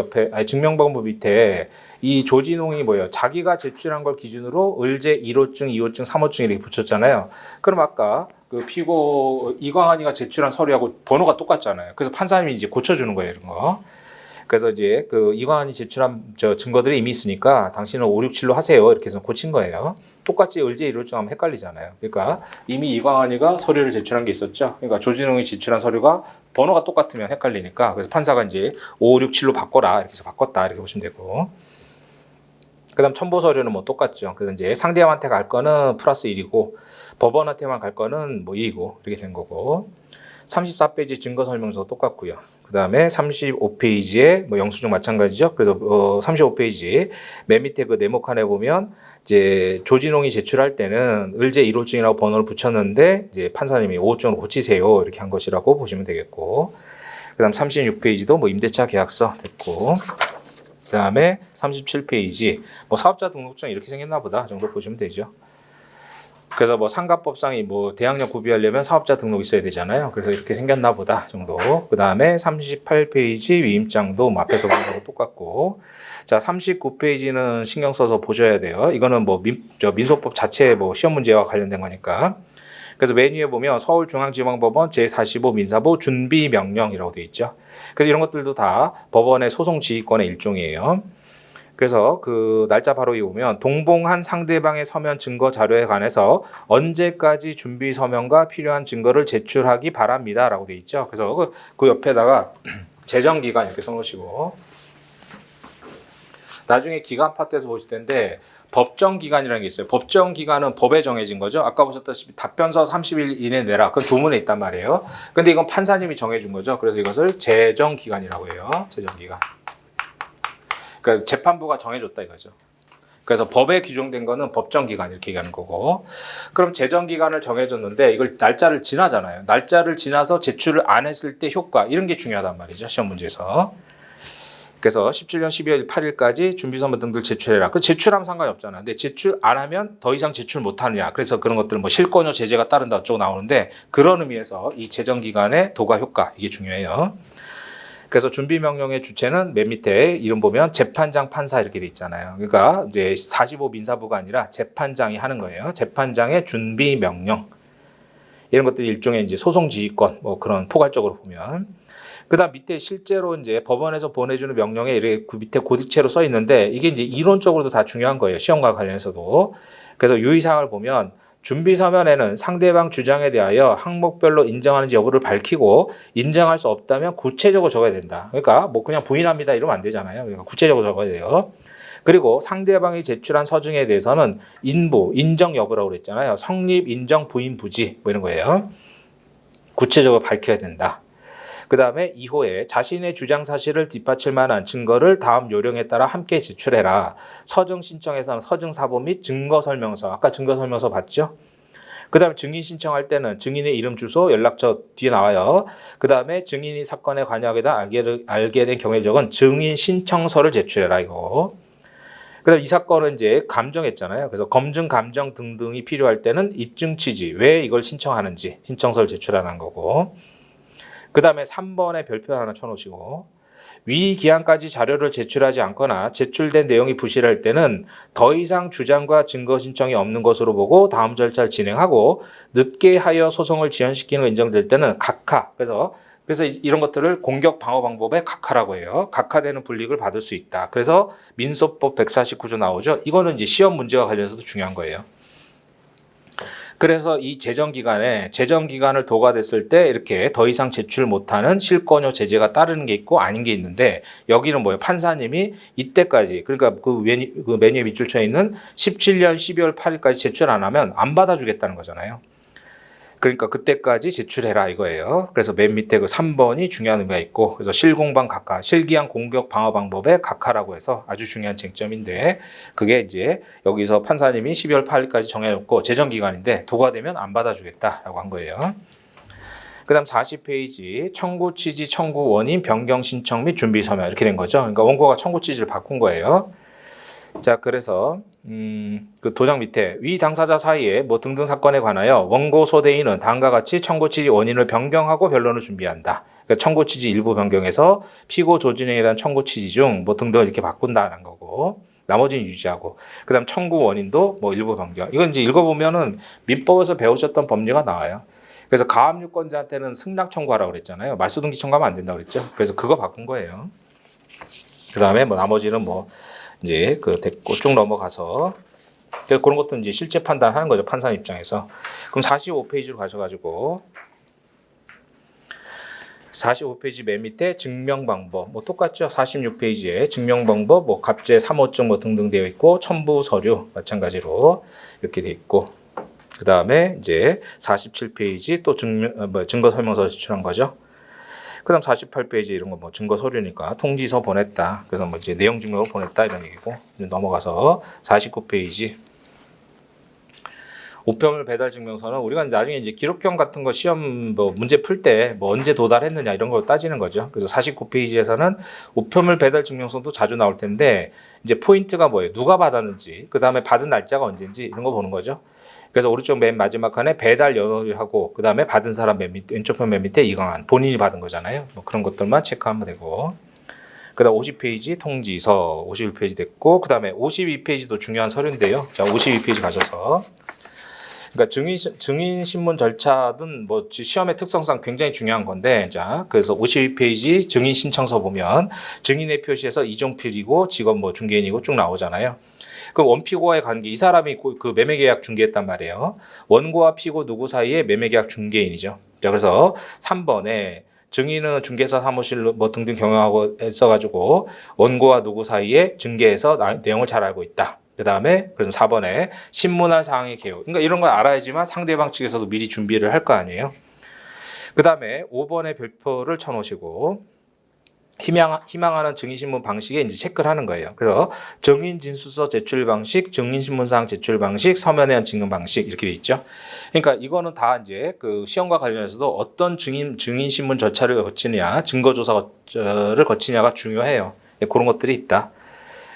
밑에 이 조진홍이 뭐예요? 자기가 제출한 걸 기준으로 을제 1호증, 2호증, 3호증 이렇게 붙였잖아요. 그럼 아까 그 피고 이광환이가 제출한 서류하고 번호가 똑같잖아요. 그래서 판사님이 이제 고쳐주는 거예요, 이런 거. 그래서 이제 그 이광환이 제출한 증거들이 이미 있으니까 당신은 5, 6, 7로 하세요. 이렇게 해서 고친 거예요. 똑같이 을제 1호증 하면 헷갈리잖아요. 그러니까 이미 이광환이가 서류를 제출한 게 있었죠. 그러니까 조진웅이 제출한 서류가 번호가 똑같으면 헷갈리니까, 그래서 판사가 이제 5, 6, 7로 바꿔라 이렇게 해서 바꿨다 이렇게 보시면 되고. 그다음 첨부 서류는 뭐 똑같죠. 그래서 이제 상대방한테 갈 거는 플러스 1이고 법원한테만 갈 거는 뭐 1이고 이렇게 된 거고. 34페이지 증거설명서 똑같고요. 그 다음에 35페이지에 뭐 영수증 마찬가지죠. 그래서 35페이지 맨 밑에 그 네모칸에 보면 이제 조진홍이 제출할 때는 을제 1호증이라고 번호를 붙였는데 이제 판사님이 5호증으로 고치세요 이렇게 한 것이라고 보시면 되겠고. 그 다음 36페이지도 뭐 임대차 계약서 됐고. 그 다음에 37페이지 뭐 사업자 등록증 이렇게 생겼나 보다 정도 보시면 되죠. 그래서 뭐 상가법상이 뭐 대항력 구비하려면 사업자 등록 있어야 되잖아요. 그래서 이렇게 생겼나 보다 정도. 그 다음에 38페이지 위임장도 뭐 앞에서 본 거하고 똑같고. 자 39페이지는 신경 써서 보셔야 돼요. 이거는 뭐 민소법 자체 뭐 시험 문제와 관련된 거니까. 그래서 맨 위에 보면 서울중앙지방법원 제45 민사부 준비 명령이라고 되어 있죠. 그래서 이런 것들도 다 법원의 소송 지휘권의 일종이에요. 그래서 그 날짜 바로 위에 보면 동봉한 상대방의 서면 증거 자료에 관해서 언제까지 준비 서면과 필요한 증거를 제출하기 바랍니다라고 되어 있죠. 그래서 그 옆에다가 제정 기간 이렇게 써놓으시고, 나중에 기간 파트에서 보실 텐데 법정 기간이라는 게 있어요. 법정 기간은 법에 정해진 거죠. 아까 보셨다시피 답변서 30일 이내 내라. 그건 조문에 있단 말이에요. 근데 이건 판사님이 정해준 거죠. 그래서 이것을 제정 기간이라고 해요. 제정 기간. 그러니까 재판부가 정해줬다 이거죠. 그래서 법에 규정된 거는 법정 기간 이렇게 얘기하는 거고. 그럼 제정 기간을 정해줬는데 이걸 날짜를 지나잖아요. 날짜를 지나서 제출을 안 했을 때 효과 이런 게 중요하단 말이죠. 시험 문제에서. 그래서 17년 12월 8일까지 준비서면 등들 제출해라. 그 제출하면 상관이 없잖아. 근데 제출 안 하면 더 이상 제출 못 하느냐. 그래서 그런 것들 뭐 실권료 제재가 따른다 어쩌고 나오는데, 그런 의미에서 이 제정 기간의 도가 효과 이게 중요해요. 그래서 준비 명령의 주체는 맨 밑에 이름 보면 재판장 판사 이렇게 돼 있잖아요. 그러니까 이제 45 민사부가 아니라 재판장이 하는 거예요. 재판장의 준비 명령. 이런 것들이 일종의 이제 소송 지휘권 뭐 그런 포괄적으로 보면. 그다음 밑에 실제로 이제 법원에서 보내주는 명령에 이렇게 그 밑에 고딕체로 써 있는데 이게 이제 이론적으로도 다 중요한 거예요. 시험과 관련해서도. 그래서 유의사항을 보면 준비 서면에는 상대방 주장에 대하여 항목별로 인정하는지 여부를 밝히고 인정할 수 없다면 구체적으로 적어야 된다. 그러니까 뭐 그냥 부인합니다 이러면 안 되잖아요. 그러니까 구체적으로 적어야 돼요. 그리고 상대방이 제출한 서증에 대해서는 인부, 인정 여부라고 그랬잖아요. 성립, 인정, 부인, 부지 뭐 이런 거예요. 구체적으로 밝혀야 된다. 그 다음에 2호에 자신의 주장 사실을 뒷받칠 만한 증거를 다음 요령에 따라 함께 제출해라. 서증 신청에서는 서증 사본 및 증거 설명서. 아까 증거 설명서 봤죠? 그 다음에 증인 신청할 때는 증인의 이름, 주소, 연락처 뒤에 나와요. 그 다음에 증인이 사건에 관여하게 된 알게 된 경위적은 증인 신청서를 제출해라 이거. 그 다음에 이 사건은 이제 감정했잖아요. 그래서 검증, 감정 등등이 필요할 때는 입증 취지, 왜 이걸 신청하는지 신청서를 제출하는 거고. 그 다음에 3번에 별표 하나 쳐놓으시고, 위 기한까지 자료를 제출하지 않거나 제출된 내용이 부실할 때는 더 이상 주장과 증거 신청이 없는 것으로 보고 다음 절차를 진행하고 늦게 하여 소송을 지연시키는 거 인정될 때는 각하. 그래서 이런 것들을 공격 방어 방법의 각하라고 해요. 각하되는 불이익을 받을 수 있다. 그래서 민소법 149조 나오죠. 이거는 이제 시험 문제와 관련해서도 중요한 거예요. 그래서 이 재정기간을 도과됐을 때 이렇게 더 이상 제출 못하는 실권료 제재가 따르는 게 있고 아닌 게 있는데 여기는 뭐예요? 판사님이 이때까지 그러니까 그 메뉴에 밑줄 쳐 있는 17년 12월 8일까지 제출 안 하면 안 받아주겠다는 거잖아요. 그러니까 그때까지 제출해라 이거예요. 그래서 맨 밑에 그 3번이 중요한 의미가 있고 그래서 실공방 각하, 실기한 공격 방어 방법의 각하라고 해서 아주 중요한 쟁점인데 그게 이제 여기서 판사님이 12월 8일까지 정해놓고 재정기간인데 도과되면 안 받아주겠다라고 한 거예요. 그 다음 40페이지 청구 취지 청구 원인 변경 신청 및 준비 서면 이렇게 된 거죠. 그러니까 원고가 청구 취지를 바꾼 거예요. 자, 그래서 그 도장 밑에 위 당사자 사이에 뭐 등등 사건에 관하여 원고 소대인은 다음과 같이 청구 취지 원인을 변경하고 변론을 준비한다. 그러니까 청구 취지 일부 변경해서 피고 조진행에 대한 청구 취지 중 뭐 등등을 이렇게 바꾼다는 거고 나머지는 유지하고 그다음 청구 원인도 뭐 일부 변경. 이건 이제 읽어보면은 민법에서 배우셨던 법리가 나와요. 그래서 가압유권자한테는 승낙 청구하라고 그랬잖아요. 말소등기 청구하면 안 된다고 그랬죠. 그래서 그거 바꾼 거예요. 그다음에 뭐 나머지는 뭐 이제 그 됐고 쭉 넘어가서 그런 것도 이제 실제 판단하는 거죠. 판사 입장에서. 그럼 45페이지로 가셔가지고 45페이지 맨 밑에 증명 방법 뭐 똑같죠. 46페이지에 증명 방법 뭐 갑제 3호증 뭐 등등 되어 있고 첨부 서류 마찬가지로 이렇게 되어 있고 그 다음에 이제 47페이지 또 증거 설명서 제출한 거죠. 그다음 48페이지 이런 거 뭐 증거 서류니까 통지서 보냈다. 그래서 뭐 이제 내용 증명을 보냈다 이런 얘기고 넘어가서 49페이지 우편물 배달 증명서는 우리가 나중에 이제 기록형 같은 거 시험 뭐 문제 풀 때 뭐 언제 도달했느냐 이런 걸 따지는 거죠. 그래서 49페이지에서는 우편물 배달 증명서도 자주 나올 텐데 이제 포인트가 뭐예요? 누가 받았는지, 그 다음에 받은 날짜가 언제인지 이런 거 보는 거죠. 그래서 오른쪽 맨 마지막 칸에 배달 연호를 하고 그 다음에 받은 사람 왼쪽 편 맨 밑에 이강한 본인이 받은 거잖아요. 뭐 그런 것들만 체크하면 되고 그 다음 50페이지 통지서 51페이지 됐고 그 다음에 52페이지도 중요한 서류인데요. 자 52페이지 가셔서 그러니까 증인 신문 절차든 뭐 시험의 특성상 굉장히 중요한 건데 자 그래서 52페이지 증인 신청서 보면 증인의 표시에서 이종필이고 직업 뭐 중개인이고 쭉 나오잖아요. 그럼 원피고와의 관계 이 사람이 그 매매계약 중개했단 말이에요. 원고와 피고 누구 사이에 매매계약 중개인이죠. 자 그래서 3번에 증인은 중개사 사무실 뭐 등등 경영하고 했어가지고 원고와 누구 사이에 중개해서 내용을 잘 알고 있다. 그 다음에 그래서 4번에 신문할 사항의 개요. 그러니까 이런 걸 알아야지만 상대방 측에서도 미리 준비를 할 거 아니에요. 그 다음에 5번에 별표를 쳐놓으시고 희망하는 증인신문 방식에 이제 체크를 하는 거예요. 그래서 증인진술서 제출 방식, 증인신문사항 제출 방식, 서면에 의한 증인 방식 이렇게 돼 있죠. 그러니까 이거는 다 이제 그 시험과 관련해서도 어떤 증인신문 절차를 거치느냐, 증거조사를 거치냐가 중요해요. 그런 것들이 있다.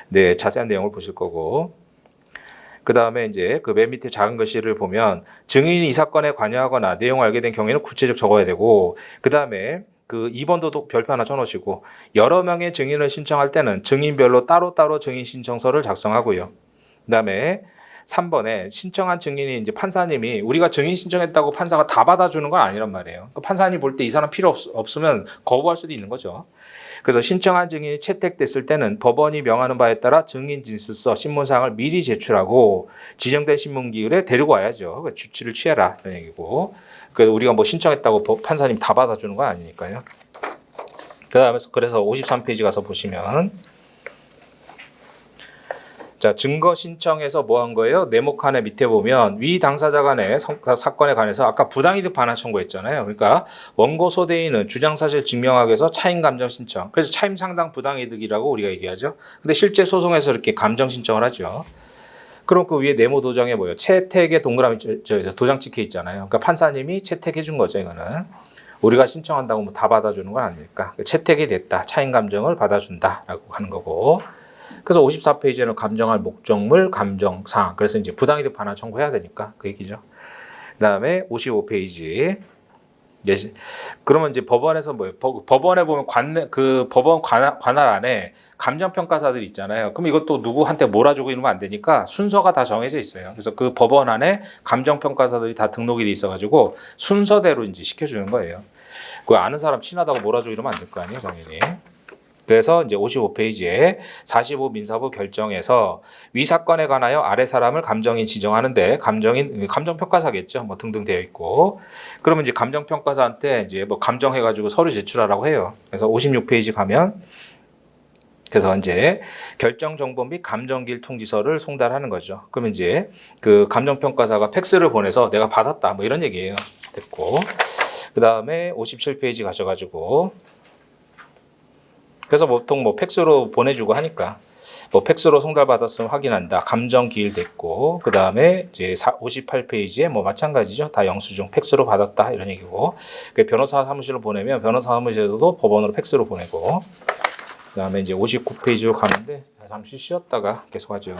네, 자세한 내용을 보실 거고. 그 다음에 이제 그 맨 밑에 작은 글씨를 보면 증인이 이 사건에 관여하거나 내용을 알게 된 경우에는 구체적 적어야 되고 그 다음에 그 2번도 별표 하나 쳐놓으시고 여러 명의 증인을 신청할 때는 증인별로 따로따로 증인 신청서를 작성하고요. 그 다음에 3번에 신청한 증인이 이제 판사님이 우리가 증인 신청했다고 판사가 다 받아주는 건 아니란 말이에요. 그 판사님 볼 때 이 사람 필요 없으면 거부할 수도 있는 거죠. 그래서 신청한 증인이 채택됐을 때는 법원이 명하는 바에 따라 증인 진술서, 신문사항을 미리 제출하고 지정된 신문기일에 데리고 와야죠. 주치를 취해라 이런 얘기고. 그래서 우리가 뭐 신청했다고 판사님 다 받아주는 건 아니니까요. 그래서 53페이지 가서 보시면 자 증거 신청에서 뭐 한 거예요? 네모 칸에 밑에 보면 위 당사자 간의 사건에 관해서 아까 부당이득 반환 청구했잖아요. 그러니까 원고 소대인은 주장사실 증명하기 위해서 차임 감정 신청. 그래서 차임 상당 부당이득이라고 우리가 얘기하죠. 근데 실제 소송에서 이렇게 감정 신청을 하죠. 그럼 그 위에 네모 도장에 뭐예요? 채택의 동그라미 도장 찍혀 있잖아요. 그러니까 판사님이 채택해 준 거죠. 이거는 우리가 신청한다고 뭐 다 받아주는 건 아니니까 채택이 됐다. 차임 감정을 받아준다라고 하는 거고. 그래서 54페이지에는 감정할 목적물, 감정사항. 그래서 이제 부당이득 반환 청구해야 되니까 그 얘기죠. 그 다음에 55페이지. 그러면 이제 법원에서 뭐예요? 법원에 보면 법원 관할 안에 감정평가사들이 있잖아요. 그럼 이것도 누구한테 몰아주고 이러면 안 되니까 순서가 다 정해져 있어요. 그래서 그 법원 안에 감정평가사들이 다 등록이 돼 있어가지고 순서대로 이제 시켜주는 거예요. 그 아는 사람 친하다고 몰아주고 이러면 안 될 거 아니에요, 당연히. 그래서 이제 55페이지에 45 민사부 결정에서 위 사건에 관하여 아래 사람을 감정인 지정하는데 감정평가사겠죠. 뭐 등등 되어 있고. 그러면 이제 감정평가사한테 이제 뭐 감정해가지고 서류 제출하라고 해요. 그래서 56페이지 가면 그래서 이제 결정 정보 및 감정기일 통지서를 송달하는 거죠. 그러면 이제 그 감정평가사가 팩스를 보내서 내가 받았다 뭐 이런 얘기예요. 됐고. 그 다음에 57페이지 가셔가지고 그래서 보통 뭐 팩스로 보내주고 하니까 뭐 팩스로 송달받았으면 확인한다. 감정 기일됐고 그 다음에 이제 58페이지에 뭐 마찬가지죠. 다 영수증 팩스로 받았다 이런 얘기고 변호사 사무실로 보내면 변호사 사무실에서도 법원으로 팩스로 보내고 그 다음에 이제 59페이지로 가는데 잠시 쉬었다가 계속하죠.